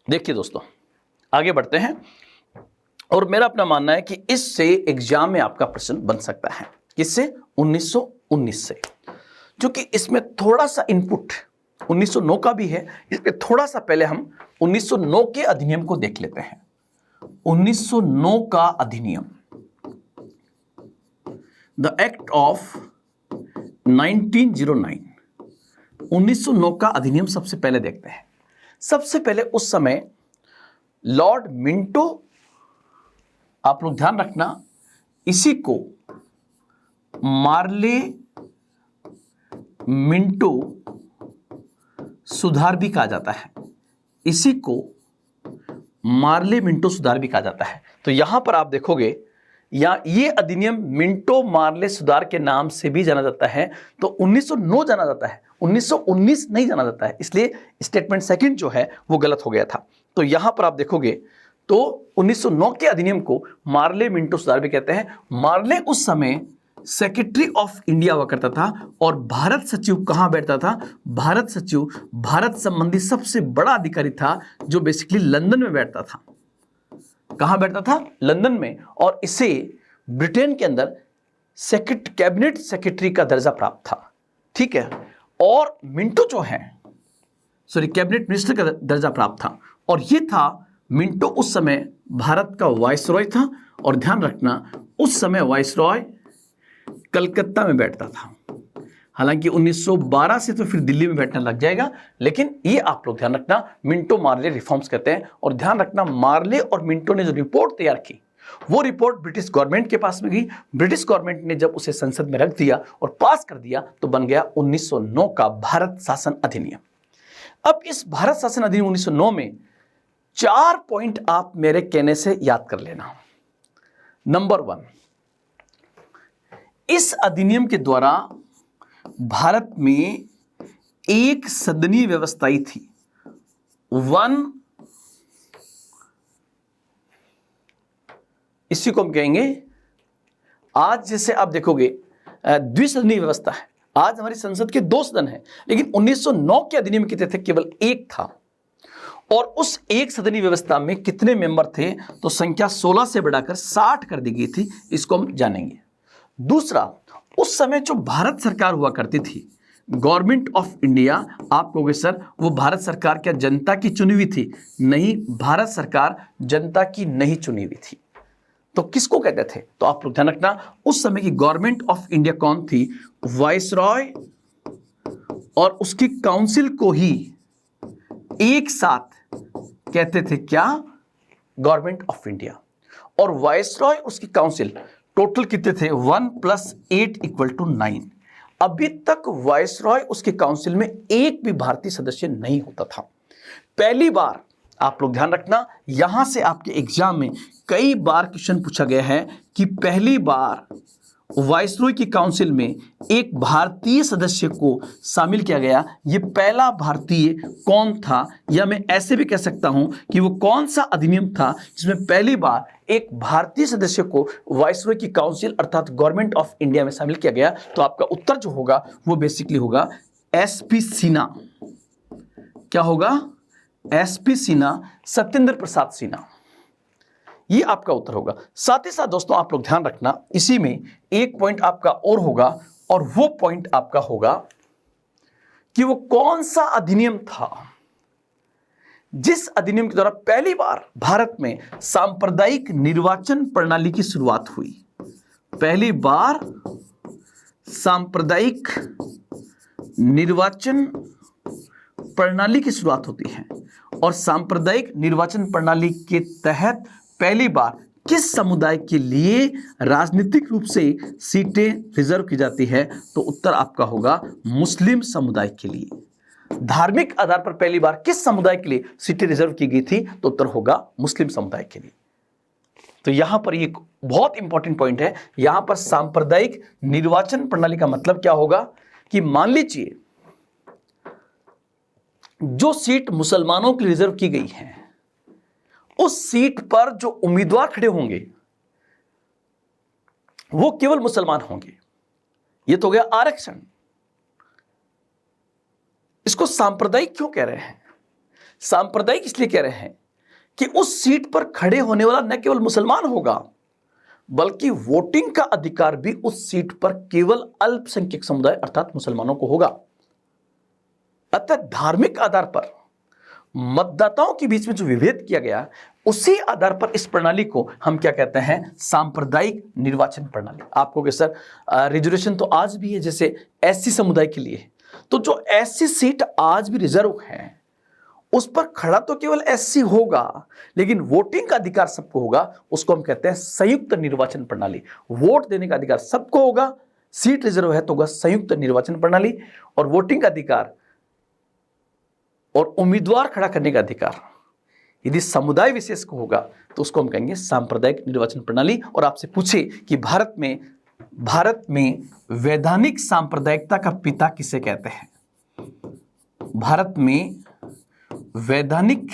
देखिए दोस्तों, आगे बढ़ते हैं। और मेरा अपना मानना है कि इससे एग्जाम में आपका प्रश्न बन सकता है। किससे? 1919 से, क्योंकि इसमें थोड़ा सा इनपुट 1909 का भी है। इसमें थोड़ा सा पहले हम 1909 के अधिनियम को देख लेते हैं। 1909 का अधिनियम, द एक्ट ऑफ 1909, 1909 का अधिनियम सबसे पहले देखते हैं। सबसे पहले उस समय लॉर्ड मिंटो, आप लोग ध्यान रखना, इसी को मार्ले मिंटो सुधार भी कहा जाता है। इसी को मार्ले मिंटो सुधार भी कहा जाता है। तो यहां पर आप देखोगे, या ये अधिनियम मिंटो मार्ले सुधार के नाम से भी जाना जाता है। तो 1909 जाना जाता है, 1919 नहीं जाना जाता है। इसलिए स्टेटमेंट सेकंड जो है वो गलत हो गया था। तो यहां पर आप देखोगे तो 1909 के अधिनियम को मार्ले मिंटो सुधार भी कहते हैं। मार्ले उस समय सेक्रेटरी ऑफ इंडिया हुआ करता था, और भारत सचिव कहां बैठता था? भारत सचिव भारत संबंधी सबसे बड़ा अधिकारी था, जो बेसिकली लंदन में बैठता था। कहां बैठता था? लंदन में। और इसे ब्रिटेन के अंदर कैबिनेट सेक्रेटरी का दर्जा प्राप्त था। ठीक है। और मिंटो जो है, कैबिनेट मिनिस्टर का दर्जा प्राप्त था। और यह था, मिंटो उस समय भारत का वाइसरॉय था। और ध्यान रखना, उस समय वाइसरॉय कलकत्ता में बैठता था। हालांकि 1912 से तो फिर दिल्ली में बैठने लग जाएगा, लेकिन ये आप लोग ध्यान रखना मिंटो मार्ले रिफॉर्म्स कहते हैं। और ध्यान रखना मार्ले और मिंटो ने जो रिपोर्ट तैयार की वो रिपोर्ट ब्रिटिश गवर्नमेंट के पास में गई। ब्रिटिश गवर्नमेंट ने जब उसे संसद में रख दिया और पास कर दिया तो बन गया 1909 का भारत शासन अधिनियम। अब इस भारत शासन अधिनियम 1909 में 4 पॉइंट आप मेरे कहने से याद कर लेना। नंबर 1, इस अधिनियम के द्वारा भारत में एक सदनीय व्यवस्था ही थी। इसी को हम कहेंगे, आज जैसे आप देखोगे द्विसदनीय व्यवस्था है। आज हमारी संसद के 2 सदन हैं, लेकिन 1909 के अधिनियम कितने थे? केवल 1 था। और उस एक सदनीय व्यवस्था में कितने मेंबर थे? तो संख्या 16 से बढ़ाकर 60 कर दी गई थी। इसको हम जानेंगे। दूसरा, उस समय जो भारत सरकार हुआ करती थी, गवर्नमेंट ऑफ इंडिया, आप कहोगे सर वो भारत सरकार क्या जनता की चुनी हुई थी? नहीं, भारत सरकार जनता की नहीं चुनी हुई थी। तो किसको कहते थे? तो आप लोग ध्यान रखना, उस समय की गवर्नमेंट ऑफ इंडिया कौन थी? वाइसरॉय और उसकी काउंसिल को ही एक साथ कहते थे क्या? Government of India. और वाइसरॉय उसकी काउंसिल टोटल कितने थे? 1 + 8 = 9। अभी तक वाइसरॉय उसके काउंसिल में एक भी भारतीय सदस्य नहीं होता था। पहली बार, आप लोग ध्यान रखना, यहां से आपके एग्जाम में कई बार क्वेश्चन पूछा गया है कि पहली बार वाइसरॉय की काउंसिल में एक भारतीय सदस्य को शामिल किया गया। यह पहला भारतीय कौन था? या मैं ऐसे भी कह सकता हूं कि वो कौन सा अधिनियम था जिसमें पहली बार एक भारतीय सदस्य को वाइसरॉय की काउंसिल अर्थात गवर्नमेंट ऑफ इंडिया में शामिल किया गया? तो आपका उत्तर जो होगा वो बेसिकली होगा एसपी सिन्हा। क्या होगा? एसपी सिन्हा, सत्येंद्र प्रसाद सिन्हा। ये आपका उत्तर होगा। साथ ही साथ दोस्तों आप लोग ध्यान रखना, इसी में एक पॉइंट आपका और होगा, और वो पॉइंट आपका होगा कि वो कौन सा अधिनियम था जिस अधिनियम के द्वारा पहली बार भारत में सांप्रदायिक निर्वाचन प्रणाली की शुरुआत हुई। पहली बार सांप्रदायिक निर्वाचन प्रणाली की शुरुआत होती है, और सांप्रदायिक निर्वाचन प्रणाली के तहत पहली बार किस समुदाय के लिए राजनीतिक रूप से सीटें रिजर्व की जाती है? तो उत्तर आपका होगा मुस्लिम समुदाय के लिए। धार्मिक आधार पर पहली बार किस समुदाय के लिए सीटें रिजर्व की गई थी? तो उत्तर होगा मुस्लिम समुदाय के लिए। तो यहां पर एक बहुत इंपॉर्टेंट पॉइंट है। यहां पर सांप्रदायिक निर्वाचन प्रणाली का मतलब क्या होगा कि मान लीजिए जो सीट मुसलमानों के लिए रिजर्व की गई है, उस सीट पर जो उम्मीदवार खड़े होंगे वो केवल मुसलमान होंगे। ये तो हो गया आरक्षण। इसको सांप्रदायिक क्यों कह रहे हैं? सांप्रदायिक इसलिए कह रहे हैं कि उस सीट पर खड़े होने वाला न केवल मुसलमान होगा, बल्कि वोटिंग का अधिकार भी उस सीट पर केवल अल्पसंख्यक समुदाय अर्थात मुसलमानों को होगा। अतः धार्मिक आधार पर मतदाताओं के बीच में जो विभेद किया गया, उसी आधार पर इस प्रणाली को हम क्या कहते हैं? सांप्रदायिक निर्वाचन प्रणाली। आपको कि सर रिजर्वेशन तो आज भी है जैसे एससी समुदाय के लिए, तो जो एससी सीट आज भी रिजर्व है उस पर खड़ा तो केवल एससी होगा, लेकिन वोटिंग का अधिकार सबको होगा। उसको हम कहते हैं संयुक्त निर्वाचन प्रणाली। वोट देने का अधिकार सबको होगा, सीट रिजर्व है तो होगा संयुक्त निर्वाचन प्रणाली, और वोटिंग का अधिकार और उम्मीदवार खड़ा करने का अधिकार यदि समुदाय विशेष को होगा तो उसको हम कहेंगे सांप्रदायिक निर्वाचन प्रणाली। और आपसे पूछे कि भारत में वैधानिक सांप्रदायिकता का पिता किसे कहते हैं? भारत में वैधानिक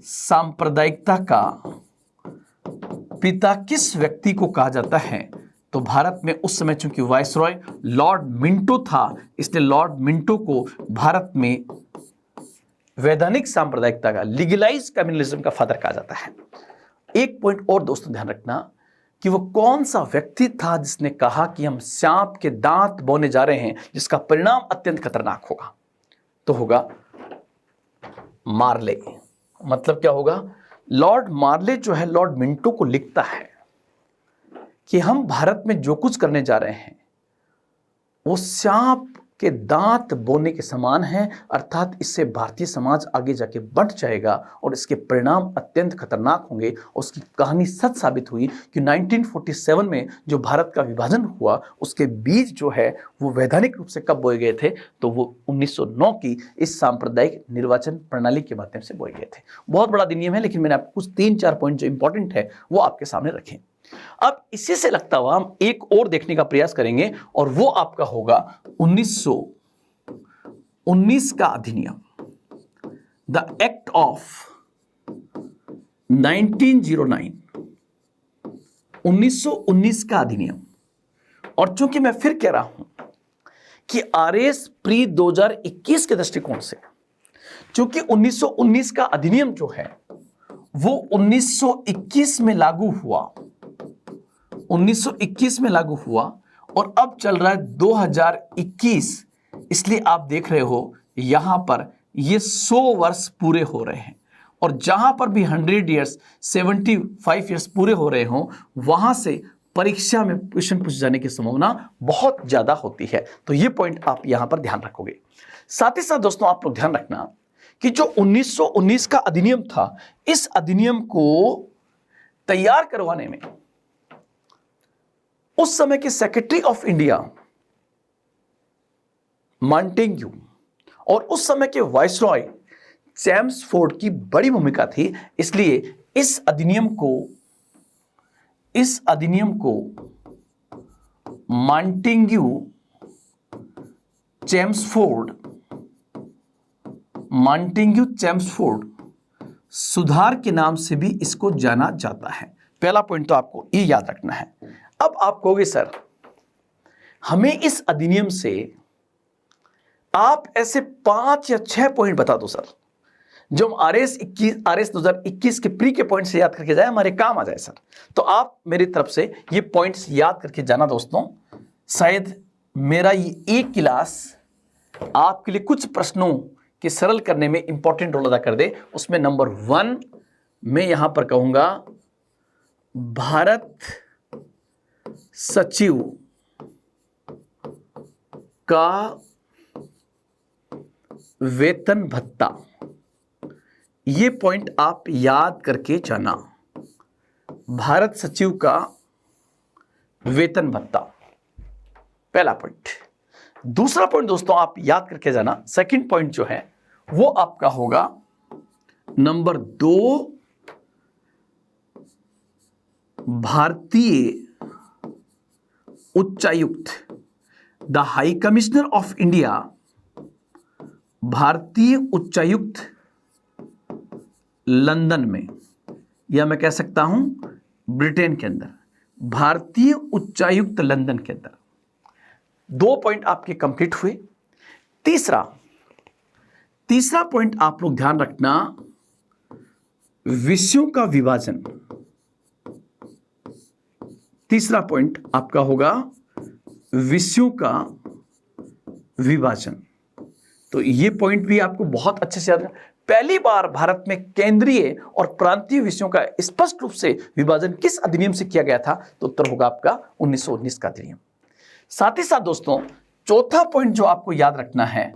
सांप्रदायिकता का पिता किस व्यक्ति को कहा जाता है? तो भारत में उस समय चूंकि वाइसरॉय लॉर्ड मिंटो था, इसलिए लॉर्ड मिंटो को भारत में वैधानिक सांप्रदायिकता का, लीगलाइज कम्युनलिज्म का फादर कहा जाता है। एक पॉइंट और दोस्तों ध्यान रखना कि वो कौन सा व्यक्ति था जिसने कहा कि हम सांप के दांत बोने जा रहे हैं जिसका परिणाम अत्यंत खतरनाक होगा? तो होगा मार्ले। मतलब क्या होगा? लॉर्ड मार्ले जो है लॉर्ड मिंटो को लिखता है कि हम भारत में जो कुछ करने जा रहे हैं वो सांप के दांत बोने के समान है, अर्थात इससे भारतीय समाज आगे जाके बढ़ जाएगा और इसके परिणाम अत्यंत खतरनाक होंगे। उसकी कहानी सच साबित हुई कि 1947 में जो भारत का विभाजन हुआ उसके बीज जो है वो वैधानिक रूप से कब बोए गए थे, तो वो 1909 की इस सांप्रदायिक निर्वाचन प्रणाली के माध्यम से बोए गए थे। बहुत बड़ा अधिनियम है, लेकिन मैंने आपको कुछ 3-4 पॉइंट जो इंपॉर्टेंट है वो आपके सामने रखे। अब इसी से लगता हुआ हम एक और देखने का प्रयास करेंगे और वो आपका होगा 1919 का अधिनियम, द एक्ट ऑफ 1909, 1919 का अधिनियम। और चूंकि मैं फिर कह रहा हूं कि आरएस प्री 2021 के दृष्टिकोण से, चूंकि 1919 का अधिनियम जो है वो 1921 में लागू हुआ, 1921 में लागू हुआ और अब चल रहा है 2021, इसलिए आप देख रहे हो यहां पर ये 100 वर्ष पूरे हो रहे हैं। और जहां पर भी 100 ईयर्स, 75 ईयर्स पूरे हो रहे हो, वहां से परीक्षा में क्वेश्चन पूछे जाने की संभावना बहुत ज्यादा होती है। तो ये पॉइंट आप यहां पर ध्यान रखोगे। साथ ही साथ दोस्तों आप लोग ध्यान रखना कि जो 1919 का अधिनियम था, इस अधिनियम को तैयार करवाने में उस समय के सेक्रेटरी ऑफ इंडिया मॉन्टेग्यू और उस समय के वाइसरॉय चेम्सफोर्ड की बड़ी भूमिका थी। इसलिए इस अधिनियम को मॉन्टेग्यू चेम्सफोर्ड सुधार के नाम से भी इसको जाना जाता है। पहला पॉइंट तो आपको ये याद रखना है। अब आप कहोगे सर हमें इस अधिनियम से आप ऐसे 5 या 6 पॉइंट बता दो सर, जो हम आरएस 2021 के प्री के पॉइंट से याद करके जाए, हमारे काम आ जाए सर। तो आप मेरी तरफ से ये पॉइंट्स याद करके जाना दोस्तों। शायद मेरा ये एक क्लास आपके लिए कुछ प्रश्नों के सरल करने में इंपॉर्टेंट रोल अदा कर दे। उसमें नंबर 1 मैं यहां पर कहूंगा भारत सचिव का वेतन भत्ता, ये पॉइंट आप याद करके जाना। भारत सचिव का वेतन भत्ता पहला पॉइंट। दूसरा पॉइंट दोस्तों आप याद करके जाना, सेकंड पॉइंट जो है वो आपका होगा नंबर 2, भारतीय उच्चायुक्त, the high commissioner of India, भारतीय उच्चायुक्त लंदन में, या मैं कह सकता हूं ब्रिटेन के अंदर, भारतीय उच्चायुक्त लंदन के अंदर। 2 पॉइंट आपके कंप्लीट हुए। तीसरा पॉइंट आप लोग ध्यान रखना, विषयों का विभाजन। तीसरा पॉइंट आपका होगा विषयों का विभाजन। तो ये पॉइंट भी आपको बहुत अच्छे से याद रखना। पहली बार भारत में केंद्रीय और प्रांतीय विषयों का स्पष्ट रूप से विभाजन किस अधिनियम से किया गया था? तो उत्तर होगा आपका 1919 का अधिनियम। साथ ही साथ दोस्तों चौथा पॉइंट जो आपको याद रखना है,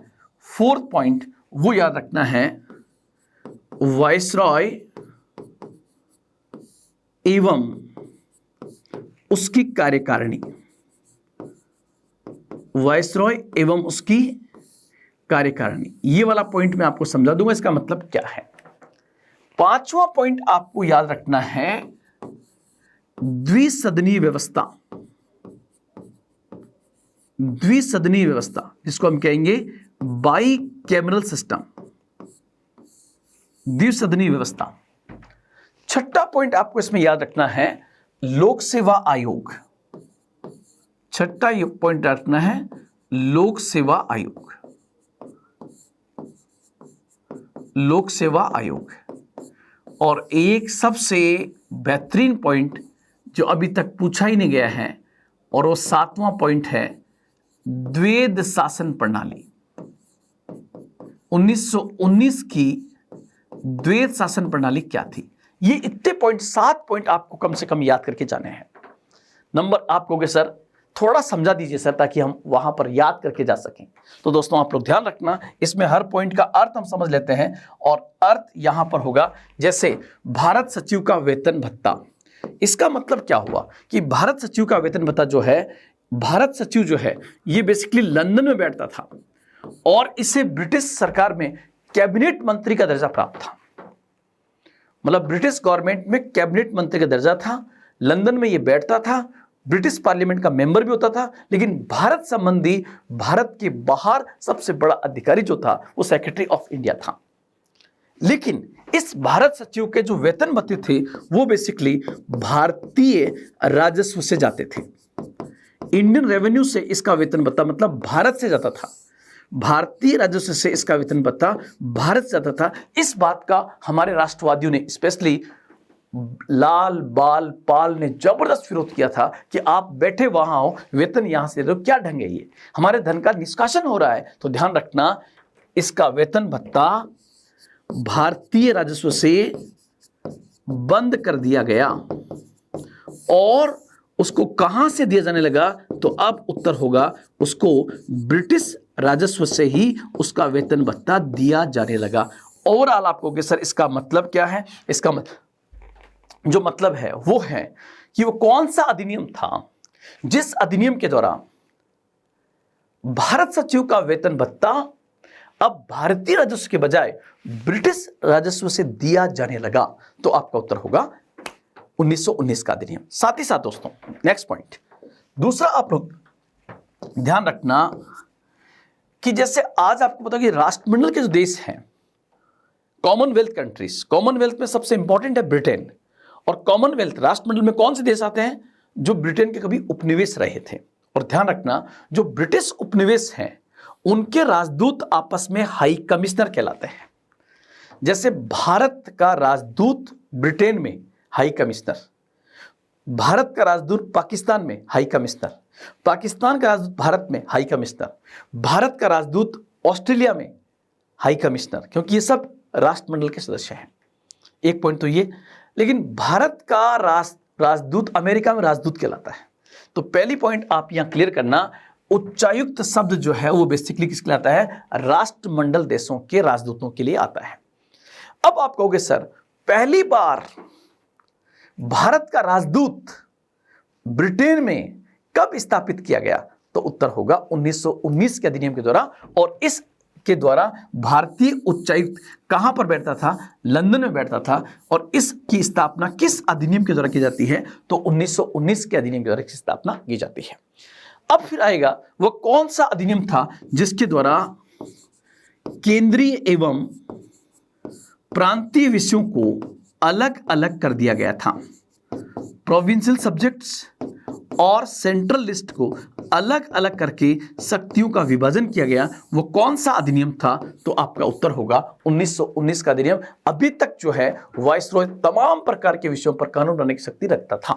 4th पॉइंट, वो याद रखना है वाइसरॉय एवं उसकी कार्यकारिणी। वाइसरॉय एवं उसकी कार्यकारिणी, ये वाला पॉइंट मैं आपको समझा दूंगा इसका मतलब क्या है। 5वां पॉइंट आपको याद रखना है द्विसदनीय व्यवस्था। द्विसदनीय व्यवस्था जिसको हम कहेंगे बाई कैमरल सिस्टम, द्विसदनीय व्यवस्था। 6ठा पॉइंट आपको इसमें याद रखना है लोक सेवा आयोग। 6ठा पॉइंट रखना है लोक सेवा आयोग। लोक सेवा आयोग। और एक सबसे बेहतरीन पॉइंट जो अभी तक पूछा ही नहीं गया है, और वो 7वां पॉइंट है द्वैध शासन प्रणाली। 1919 की द्वैध शासन प्रणाली क्या थी? ये इतने पॉइंट, 7 पॉइंट आपको कम से कम याद करके जाने हैं। नंबर आप कहोगे सर थोड़ा समझा दीजिए सर, ताकि हम वहां पर याद करके जा सकें। तो दोस्तों आप लोग ध्यान रखना, इसमें हर पॉइंट का अर्थ हम समझ लेते हैं। और अर्थ यहां पर होगा, जैसे भारत सचिव का वेतन भत्ता, इसका मतलब क्या हुआ कि भारत सचिव का वेतन भत्ता जो है, भारत सचिव जो है ये बेसिकली लंदन में बैठता था और इसे ब्रिटिश सरकार में कैबिनेट मंत्री का दर्जा प्राप्त था। मतलब ब्रिटिश गवर्नमेंट में कैबिनेट मंत्री का दर्जा था, लंदन में ये बैठता था, ब्रिटिश पार्लियामेंट का मेंबर भी होता था, लेकिन भारत संबंधी भारत के बाहर सबसे बड़ा अधिकारी जो था वो सेक्रेटरी ऑफ इंडिया था। लेकिन इस भारत सचिव के जो वेतन भत्ते थे वो बेसिकली भारतीय राजस्व से जाते थे, इंडियन रेवेन्यू से इसका वेतन भत्ता मतलब भारत से जाता था, भारतीय राजस्व से इसका वेतन भत्ता भारत से जाता था। इस बात का हमारे राष्ट्रवादियों ने, स्पेशली लाल बाल पाल ने जबरदस्त विरोध किया था कि आप बैठे वहां हो, वेतन यहां से दो, क्या ढंग है ये, हमारे धन का निष्कासन हो रहा है। तो ध्यान रखना, इसका वेतन भत्ता भारतीय राजस्व से बंद कर दिया गया। और उसको कहां से दिया जाने लगा, तो अब उत्तर होगा उसको ब्रिटिश राजस्व से ही उसका वेतन भत्ता दिया जाने लगा। ओवरऑल आप कहोगे सर इसका मतलब क्या है, इसका जो मतलब है वो है कि वो कौन सा अधिनियम था जिस अधिनियम के द्वारा भारत सचिव का वेतन भत्ता अब भारतीय राजस्व के बजाय ब्रिटिश राजस्व से दिया जाने लगा। तो आपका उत्तर होगा 1919 का अधिनियम। साथ ही साथ दोस्तों नेक्स्ट पॉइंट दूसरा, आप लोग ध्यान रखना कि जैसे आज आपको पता कि राष्ट्रमंडल के जो देश हैं, कॉमनवेल्थ कंट्रीज, कॉमनवेल्थ में सबसे इंपॉर्टेंट है ब्रिटेन, और कॉमनवेल्थ राष्ट्रमंडल में कौन से देश आते हैं, जो ब्रिटेन के कभी उपनिवेश रहे थे। और ध्यान रखना, जो ब्रिटिश उपनिवेश हैं उनके राजदूत आपस में हाई कमिश्नर कहलाते हैं। जैसे भारत का राजदूत ब्रिटेन में हाई कमिश्नर, भारत का राजदूत पाकिस्तान में हाई कमिश्नर, पाकिस्तान का राजदूत भारत में हाई कमिश्नर, भारत का राजदूत ऑस्ट्रेलिया में हाई कमिश्नर, क्योंकि ये सब राष्ट्रमंडल के सदस्य हैं। एक पॉइंट तो ये, लेकिन भारत का राजदूत अमेरिका में राजदूत कहलाता है। तो पहली पॉइंट आप यहां क्लियर करना, उच्चायुक्त शब्द जो है वो बेसिकली किसके लिए आता है, राष्ट्रमंडल देशों के राजदूतों के लिए आता है। अब आप कहोगे सर पहली बार भारत का राजदूत ब्रिटेन में कब स्थापित किया गया, तो उत्तर होगा 1919 के अधिनियम के द्वारा। और इस के द्वारा भारतीय उच्चायुक्त कहां पर बैठता था, लंदन में बैठता था। और इसकी स्थापना किस अधिनियम के द्वारा की जाती है, तो 1919 के अधिनियम के द्वारा इसकी स्थापना की जाती है। अब फिर आएगा वो कौन सा अधिनियम था जिसके द्वारा केंद्रीय एवं प्रांतीय विषयों को अलग अलग कर दिया गया था। प्रोविंशियल सब्जेक्ट्स और सेंट्रल लिस्ट को अलग अलग करके शक्तियों का विभाजन किया गया, वो कौन सा अधिनियम था, तो आपका उत्तर होगा 1919 का अधिनियम। अभी तक जो है वाइसरॉय तमाम प्रकार के विषयों पर कानून बनाने की शक्ति रखता था।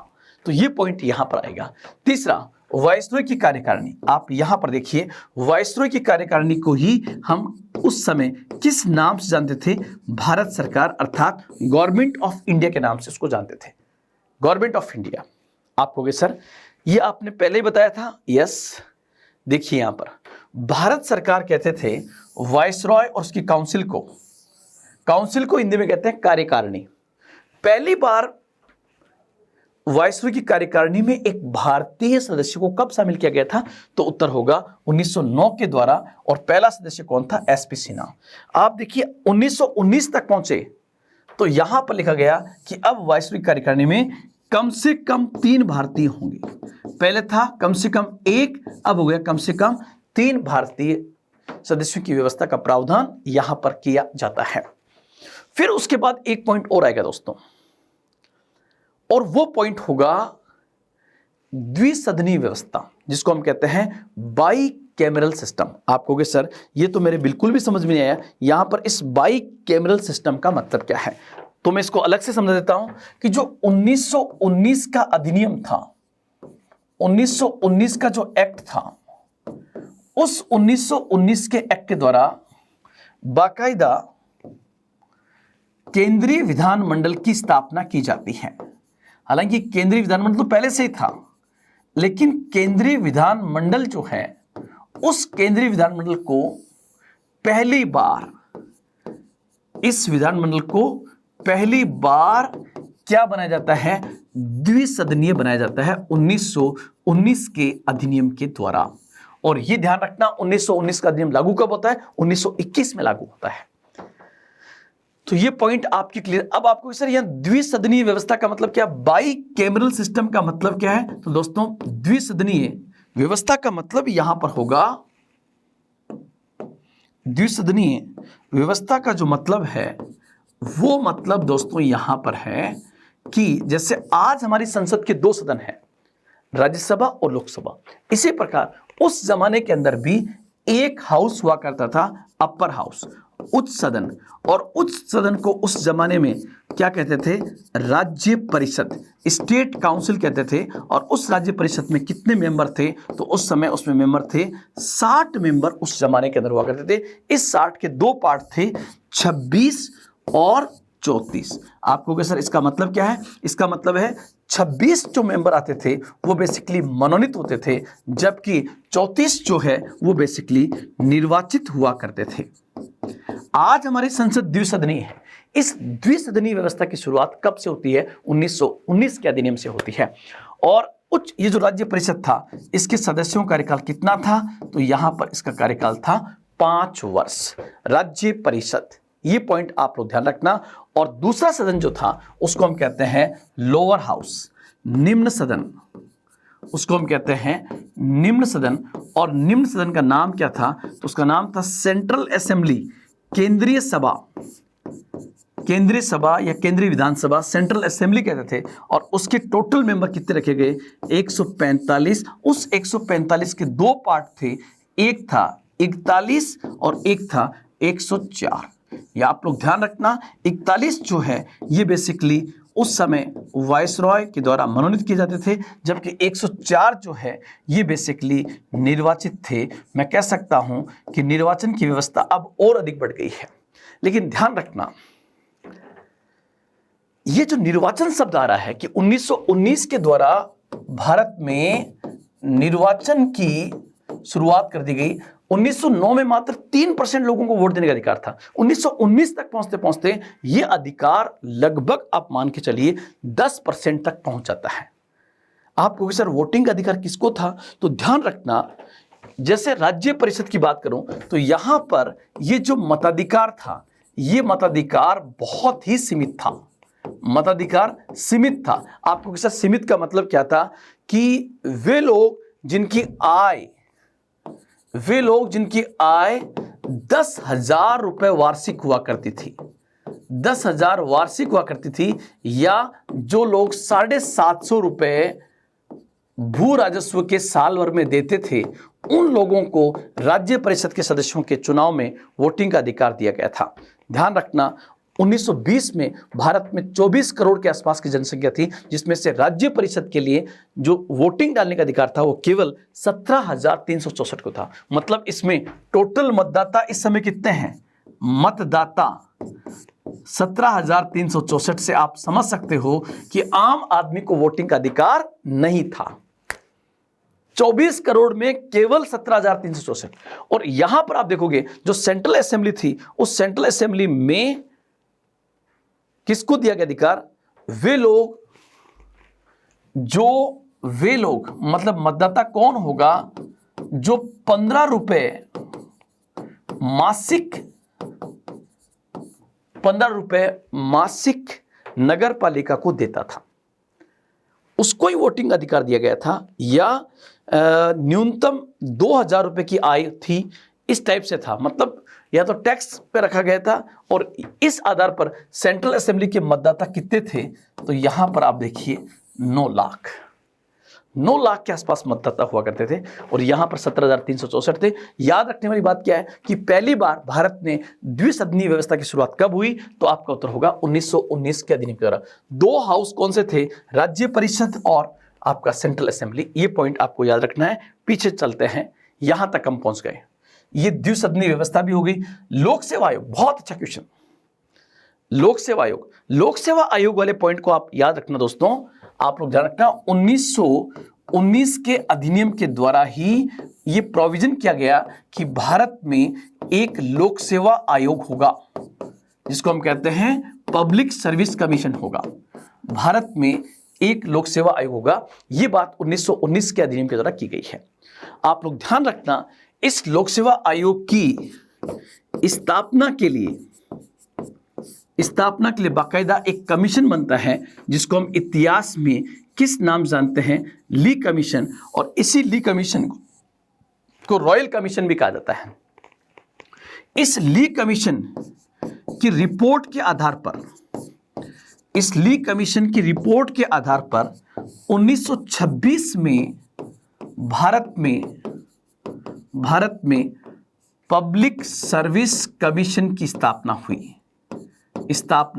तो ये पॉइंट यहां पर आएगा। तीसरा, वाइसरॉय की कार्यकारिणी, आप यहां पर देखिए, वाइसरॉय की कार्यकारिणी को ही हम उस समय किस नाम से जानते थे, भारत सरकार अर्थात गवर्नमेंट ऑफ इंडिया के नाम से उसको जानते थे, गवर्नमेंट ऑफ इंडिया। आप कहोगे सर ये आपने पहले ही बताया था, यस। देखिए यहां पर भारत सरकार कहते थे वाइसरॉय और उसकी काउंसिल को हिंदी में कहते हैं कार्यकारिणी। पहली बार वाइसरॉय की कार्यकारिणी में एक भारतीय सदस्य को कब शामिल किया गया था, तो उत्तर होगा 1909 के द्वारा। और पहला सदस्य कौन था, एसपी सिन्हा। आप देखिए 1919 तक पहुंचे तो यहां पर लिखा गया कि अब वाइसरॉय की कार्यकारिणी में कम से कम 3 भारतीय होंगे। पहले था कम से कम 1, अब हो गया कम से कम 3 भारतीय सदस्यों की व्यवस्था का प्रावधान यहां पर किया जाता है। फिर उसके बाद एक पॉइंट और आएगा दोस्तों, और वो पॉइंट होगा द्विसदनीय व्यवस्था, जिसको हम कहते हैं बाई कैमरल सिस्टम। आप कहोगे सर ये तो मेरे बिल्कुल भी समझ में नहीं आया, यहां पर इस बाई कैमरल सिस्टम का मतलब क्या है। तो मैं इसको अलग से समझा देता हूं कि जो 1919 का अधिनियम था, 1919 का जो एक्ट था, उस 1919 के एक्ट के द्वारा बाकायदा केंद्रीय विधानमंडल की स्थापना की जाती है। हालांकि केंद्रीय विधानमंडल तो पहले से ही था, लेकिन केंद्रीय विधानमंडल जो है, उस केंद्रीय विधानमंडल को पहली बार, इस विधानमंडल को पहली बार क्या बनाया जाता है, द्विसदनीय बनाया जाता है 1919 के अधिनियम के द्वारा। और यह ध्यान रखना, 1919 का अधिनियम लागू कब होता है, 1921 में लागू होता है। तो ये पॉइंट आपकी क्लियर। अब आपको सर यहां द्विसदनीय व्यवस्था का मतलब क्या, बाई कैमरल सिस्टम का मतलब क्या है, तो दोस्तों द्विसदनीय व्यवस्था का मतलब यहां पर होगा, द्विसदनीय व्यवस्था का जो मतलब है वो मतलब दोस्तों यहां पर है कि जैसे आज हमारी संसद के 2 सदन हैं, राज्यसभा और लोकसभा, इसी प्रकार उस जमाने के अंदर भी एक हाउस हुआ करता था, अपर हाउस, उच्च सदन। और उच्च सदन को उस जमाने में क्या कहते थे, राज्य परिषद, स्टेट काउंसिल कहते थे। और उस राज्य परिषद में कितने मेंबर थे, तो उस समय उसमें मेंबर थे 60 मेंबर उस जमाने के अंदर हुआ करते थे। इस 60 के 2 पार्ट थे, 26 और 34। आपको सर इसका मतलब क्या है, इसका मतलब है 26 जो मेंबर आते थे वो बेसिकली मनोनीत होते थे, जबकि 34 जो है वो बेसिकली निर्वाचित हुआ करते थे। आज हमारी संसद द्विसदनीय है। इस द्विसदनीय व्यवस्था की शुरुआत कब से होती है, 1919 के अधिनियम से होती है। और ये जो राज्य परिषद था, इसके सदस्यों का कार्यकाल कितना था, तो यहां पर इसका कार्यकाल था 5 वर्ष, राज्य परिषद। ये पॉइंट आप लोग ध्यान रखना। और दूसरा सदन जो था उसको हम कहते हैं लोअर हाउस, निम्न सदन, उसको हम कहते हैं निम्न सदन। और निम्न सदन का नाम क्या था, तो उसका नाम था सेंट्रल असेंबली, केंद्रीय सभा, केंद्रीय सभा या केंद्रीय विधानसभा, सेंट्रल असेंबली कहते थे। और उसके टोटल मेंबर कितने रखे गए, 145। उस 145 के 2 पार्ट थे, एक था 41 और एक था 104। ये आप लोग ध्यान रखना। 41 जो है ये बेसिकली उस समय वायसरॉय के द्वारा मनोनीत किए जाते थे, जबकि 104 जो है ये बेसिकली निर्वाचित थे। मैं कह सकता हूं कि निर्वाचन की व्यवस्था अब और अधिक बढ़ गई है। लेकिन ध्यान रखना, ये जो निर्वाचन शब्द आ रहा है कि 1919 के द्वारा भारत में निर्वाचन की शुरुआत कर दी गई। 1909 में मात्र 3% लोगों को वोट देने का अधिकार था। 1919 तक पहुंचते पहुंचते यह अधिकार लगभग आप मान के चलिए 10% तक पहुंच जाता है। आपको सर वोटिंग का अधिकार किसको था, तो ध्यान रखना, जैसे राज्य परिषद की बात करूं तो यहां पर यह जो मताधिकार था, यह मताधिकार बहुत ही सीमित था। मताधिकार सीमित था। आपको सर सीमित का मतलब क्या था, कि वे लोग जिनकी आय 10,000 रुपए वार्षिक हुआ करती थी, 10,000 वार्षिक हुआ करती थी, या जो लोग 750 रुपए भू राजस्व के साल भर में देते थे, उन लोगों को राज्य परिषद के सदस्यों के चुनाव में वोटिंग का अधिकार दिया गया था। ध्यान रखना, 1920 में भारत में 24 करोड़ के आसपास की जनसंख्या थी, जिसमें से राज्य परिषद के लिए जो वोटिंग डालने का अधिकार था वो केवल 17,364 को था। मतलब इसमें टोटल मतदाता इस समय कितने हैं, मतदाता 17,364 से आप समझ सकते हो कि आम आदमी को वोटिंग का अधिकार नहीं था। 24 करोड़ में केवल 17,364। और यहां पर आप देखोगे जो सेंट्रल असेंबली थी, उस सेंट्रल असेंबली में किसको दिया गया अधिकार, वे लोग मतलब मतदाता कौन होगा, जो 15 रुपए मासिक नगर पालिका को देता था, उसको ही वोटिंग अधिकार दिया गया था। या न्यूनतम 2,000 रुपए की आय थी, इस टाइप से था। मतलब या तो टैक्स पे रखा गया था, और इस आधार पर सेंट्रल असेंबली के मतदाता कितने थे, तो यहां पर आप देखिए 9 लाख के आसपास मतदाता हुआ करते थे, और यहां पर 17,364 थे। याद रखने वाली बात क्या है कि पहली बार भारत में द्विसदनीय व्यवस्था की शुरुआत कब हुई, तो आपका उत्तर होगा 1919 के अधिनियम के द्वारा। 2 हाउस कौन से थे, राज्य परिषद और आपका सेंट्रल असेंबली। ये पॉइंट आपको याद रखना है। पीछे चलते हैं, यहां तक हम पहुंच गए। ये द्विसदनीय व्यवस्था भी हो गई। लोक सेवा आयोग, बहुत अच्छा क्वेश्चन। लोक सेवा आयोग वाले पॉइंट को आप याद रखना दोस्तों। आप लोग ध्यान रखना, 1919 के अधिनियम के द्वारा ही ये प्रोविजन किया गया कि भारत में एक लोक सेवा आयोग होगा, जिसको हम कहते हैं पब्लिक सर्विस कमीशन होगा। भारत में एक लोक सेवा आयोग होगा। ये बात 1919 के अधिनियम के द्वारा की गई है। आप लोग ध्यान रखना, इस लोक सेवा आयोग की स्थापना के लिए बाकायदा एक कमीशन बनता है, जिसको हम इतिहास में किस नाम जानते हैं, ली कमीशन। और इसी ली कमीशन को रॉयल कमीशन भी कहा जाता है। इस ली कमीशन की रिपोर्ट के आधार पर 1926 में भारत में पब्लिक सर्विस कमीशन की स्थापना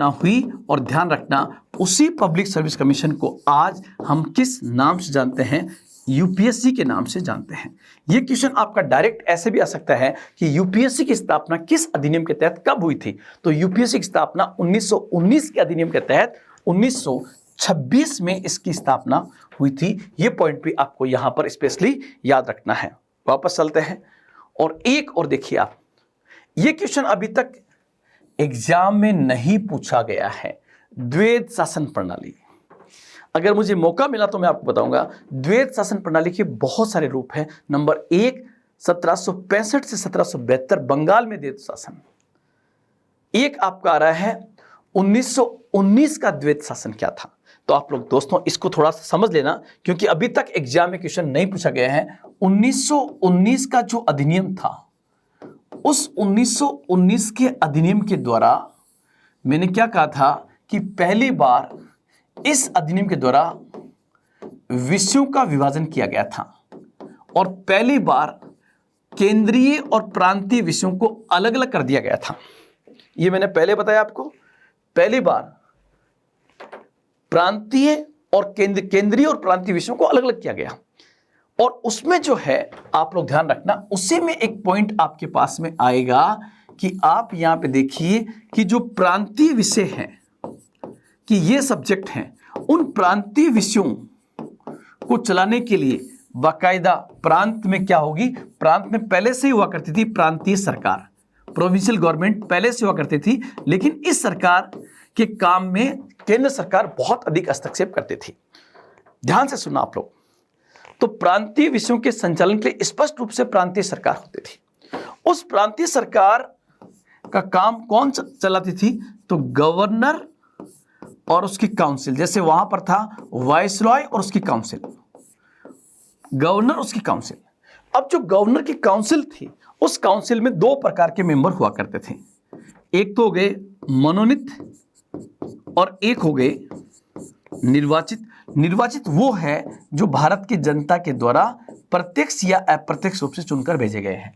हुई। और ध्यान रखना, उसी पब्लिक सर्विस कमीशन को आज हम किस नाम से जानते हैं, यूपीएससी के नाम से जानते हैं। यह क्वेश्चन आपका डायरेक्ट ऐसे भी आ सकता है कि यूपीएससी की स्थापना किस अधिनियम के तहत कब हुई थी। तो यूपीएससी की स्थापना 1919 के अधिनियम के तहत 1926 में इसकी स्थापना हुई थी। यह पॉइंट भी आपको यहां पर स्पेशली याद रखना है। वापस चलते हैं और एक और देखिए आप, यह क्वेश्चन अभी तक एग्जाम में नहीं पूछा गया है। द्वैध शासन प्रणाली, अगर मुझे मौका मिला तो मैं आपको बताऊंगा। द्वैध शासन प्रणाली के बहुत सारे रूप हैं। नंबर 1, 1765 से 1772 बंगाल में द्वैध शासन। एक आपका आ रहा है 1919 का द्वैध शासन क्या था। तो आप लोग दोस्तों इसको थोड़ा सा समझ लेना, क्योंकि अभी तक एग्जाम में क्वेश्चन नहीं पूछा गया है। 1919 का जो अधिनियम था, उस 1919 के अधिनियम के द्वारा मैंने क्या कहा था कि पहली बार इस अधिनियम के द्वारा विषयों का विभाजन किया गया था और पहली बार केंद्रीय और प्रांतीय विषयों को अलग अलग कर दिया गया था। यह मैंने पहले बताया आपको, पहली बार प्रांतीय और केंद्रीय और प्रांतीय विषयों को अलग अलग किया गया। और उसमें जो है आप लोग ध्यान रखना, उसी में एक पॉइंट आपके पास में आएगा कि आप यहां पे देखिए कि जो प्रांतीय विषय हैं, कि ये सब्जेक्ट हैं, उन प्रांतीय विषयों को चलाने के लिए बाकायदा प्रांत में क्या होगी, प्रांत में पहले से ही हुआ करती थी प्रांतीय सरकार, प्रोविंशियल गवर्नमेंट पहले से हुआ करती थी। लेकिन इस सरकार के काम में केंद्र सरकार बहुत अधिक हस्तक्षेप करती थी। ध्यान से सुनना आप लोग। तो प्रांतीय विषयों के संचालन के लिए स्पष्ट रूप से प्रांतीय सरकार होती थी। उस प्रांतीय सरकार का काम कौन चलाती थी, तो गवर्नर और उसकी काउंसिल। जैसे वहां पर था वाइसरॉय और उसकी काउंसिल, गवर्नर उसकी काउंसिल। अब जो गवर्नर की काउंसिल थी, उस काउंसिल में 2 प्रकार के मेंबर हुआ करते थे। एक तो हो गए मनोनीत और एक हो गए निर्वाचित। निर्वाचित वो है जो भारत की जनता के द्वारा प्रत्यक्ष या अप्रत्यक्ष रूप से चुनकर भेजे गए हैं।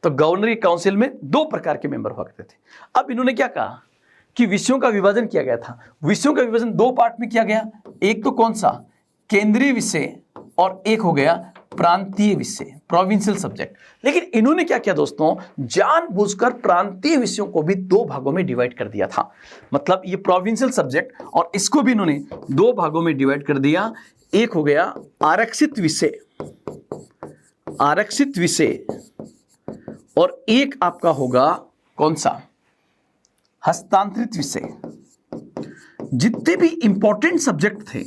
तो गवर्नर की काउंसिल में 2 प्रकार के मेंबर हुआ करते थे। अब इन्होंने क्या कहा कि विषयों का विभाजन किया गया था। विषयों का विभाजन 2 पार्ट में किया गया। एक तो कौन सा, केंद्रीय विषय, और एक हो गया प्रांतीय विषय, प्रोविंशियल सब्जेक्ट। लेकिन इन्होंने क्या किया दोस्तों, जानबूझकर प्रांतीय विषयों को भी 2 भागों में डिवाइड कर दिया था। मतलब ये प्रोविंशियल सब्जेक्ट और इसको भी इन्होंने 2 भागों में डिवाइड कर दिया। एक हो गया आरक्षित विषय, आरक्षित विषय, और एक आपका होगा कौन सा, हस्तांतरित विषय। जितने भी इंपॉर्टेंट सब्जेक्ट थे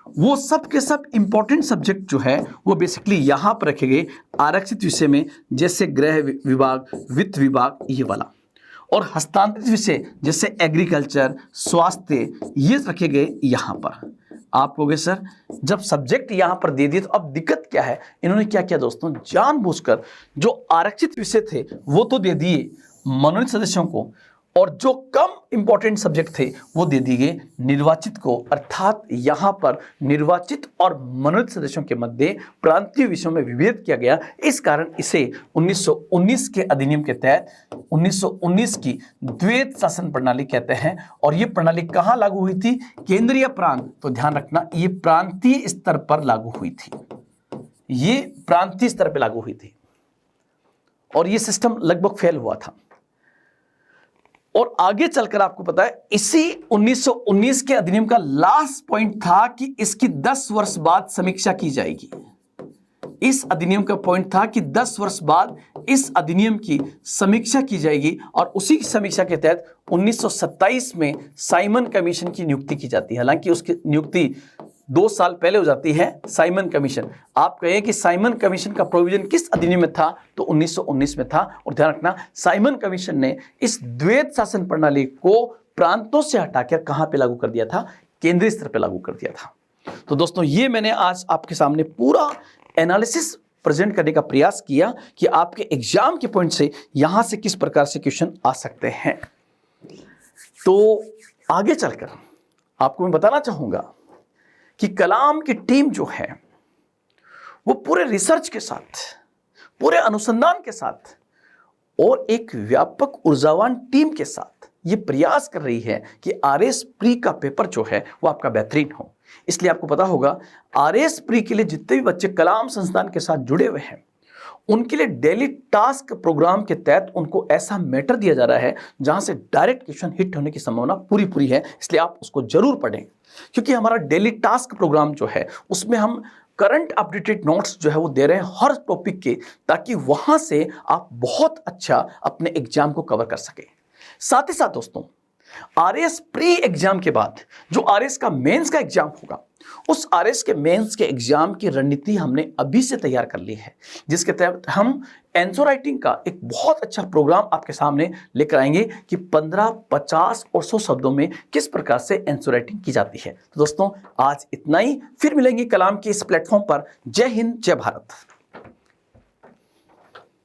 वो सब के सब इंपॉर्टेंट सब्जेक्ट जो है वो बेसिकली यहां पर रखे गए आरक्षित विषय में, जैसे गृह विभाग, वित्त विभाग, ये वाला। और हस्तांतरित विषय जैसे एग्रीकल्चर, स्वास्थ्य, ये रखे गए यहां पर। आप कहोगे सर जब सब्जेक्ट यहां पर दे दिए तो अब दिक्कत क्या है। इन्होंने क्या किया दोस्तों, जानबूझकर जो आरक्षित विषय थे वो तो दे दिए मनोनीत सदस्यों को, और जो कम इंपॉर्टेंट सब्जेक्ट थे वो दे दिए निर्वाचित को। अर्थात यहां पर निर्वाचित और मनोनीत सदस्यों के मध्य प्रांतीय विषयों में विभेद किया गया। इस कारण इसे 1919 के अधिनियम के तहत 1919 की द्वैध शासन प्रणाली कहते हैं। और ये प्रणाली कहां लागू हुई थी, केंद्रीय प्रांत। तो ध्यान रखना ये प्रांतीय स्तर पर लागू हुई थी, ये प्रांतीय स्तर पर लागू हुई थी और ये सिस्टम लगभग फेल हुआ था। और आगे चलकर आपको पता है इसी 1919 के अधिनियम का लास्ट पॉइंट था कि इसकी 10 वर्ष बाद समीक्षा की जाएगी। इस अधिनियम का पॉइंट था कि 10 वर्ष बाद इस अधिनियम की समीक्षा की जाएगी और उसी की समीक्षा के तहत 1927 में साइमन कमीशन की नियुक्ति की जाती है। हालांकि उसकी नियुक्ति 2 साल पहले हो जाती है साइमन कमीशन। आप कहें कि साइमन कमीशन का प्रोविजन किस अधिनियम में था, तो 1919 में था। और ध्यान रखना, साइमन कमीशन ने इस द्वैत शासन प्रणाली को प्रांतों से हटाकर कहां पे लागू कर दिया था, केंद्रीय स्तर पे लागू कर दिया था। तो दोस्तों ये मैंने आज आपके सामने पूरा एनालिसिस प्रेजेंट करने का प्रयास किया कि आपके एग्जाम के पॉइंट से यहां से किस प्रकार से क्वेश्चन आ सकते हैं। तो आगे चलकर आपको मैं बताना चाहूंगा कि कलाम की टीम जो है वो पूरे रिसर्च के साथ, पूरे अनुसंधान के साथ और एक व्यापक ऊर्जावान टीम के साथ ये प्रयास कर रही है कि आरएस प्री का पेपर जो है वो आपका बेहतरीन हो। इसलिए आपको पता होगा आरएस प्री के लिए जितने भी बच्चे कलाम संस्थान के साथ जुड़े हुए हैं उनके लिए डेली टास्क प्रोग्राम के तहत उनको ऐसा मैटर दिया जा रहा है जहां से डायरेक्ट क्वेश्चन हिट होने की संभावना पूरी है। इसलिए आप उसको जरूर पढ़ें, क्योंकि हमारा डेली टास्क प्रोग्राम जो है उसमें हम करंट अपडेटेड नोट्स जो है वो दे रहे हैं हर टॉपिक के, ताकि वहां से आप बहुत अच्छा अपने एग्जाम को कवर कर सके। साथ ही साथ दोस्तों, आरएस प्री एग्जाम के बाद जो आरएस का मेंस का एग्जाम होगा, उस आरएस के मेंस के एग्जाम की रणनीति हमने अभी से तैयार कर ली है, जिसके तहत हम एंसर राइटिंग का एक बहुत अच्छा प्रोग्राम आपके सामने लेकर आएंगे कि 15, 50 और 100 शब्दों में किस प्रकार से एंसर राइटिंग की जाती है। तो दोस्तों आज इतना ही, फिर मिलेंगे कलाम के इस प्लेटफॉर्म पर। जय हिंद, जय भारत।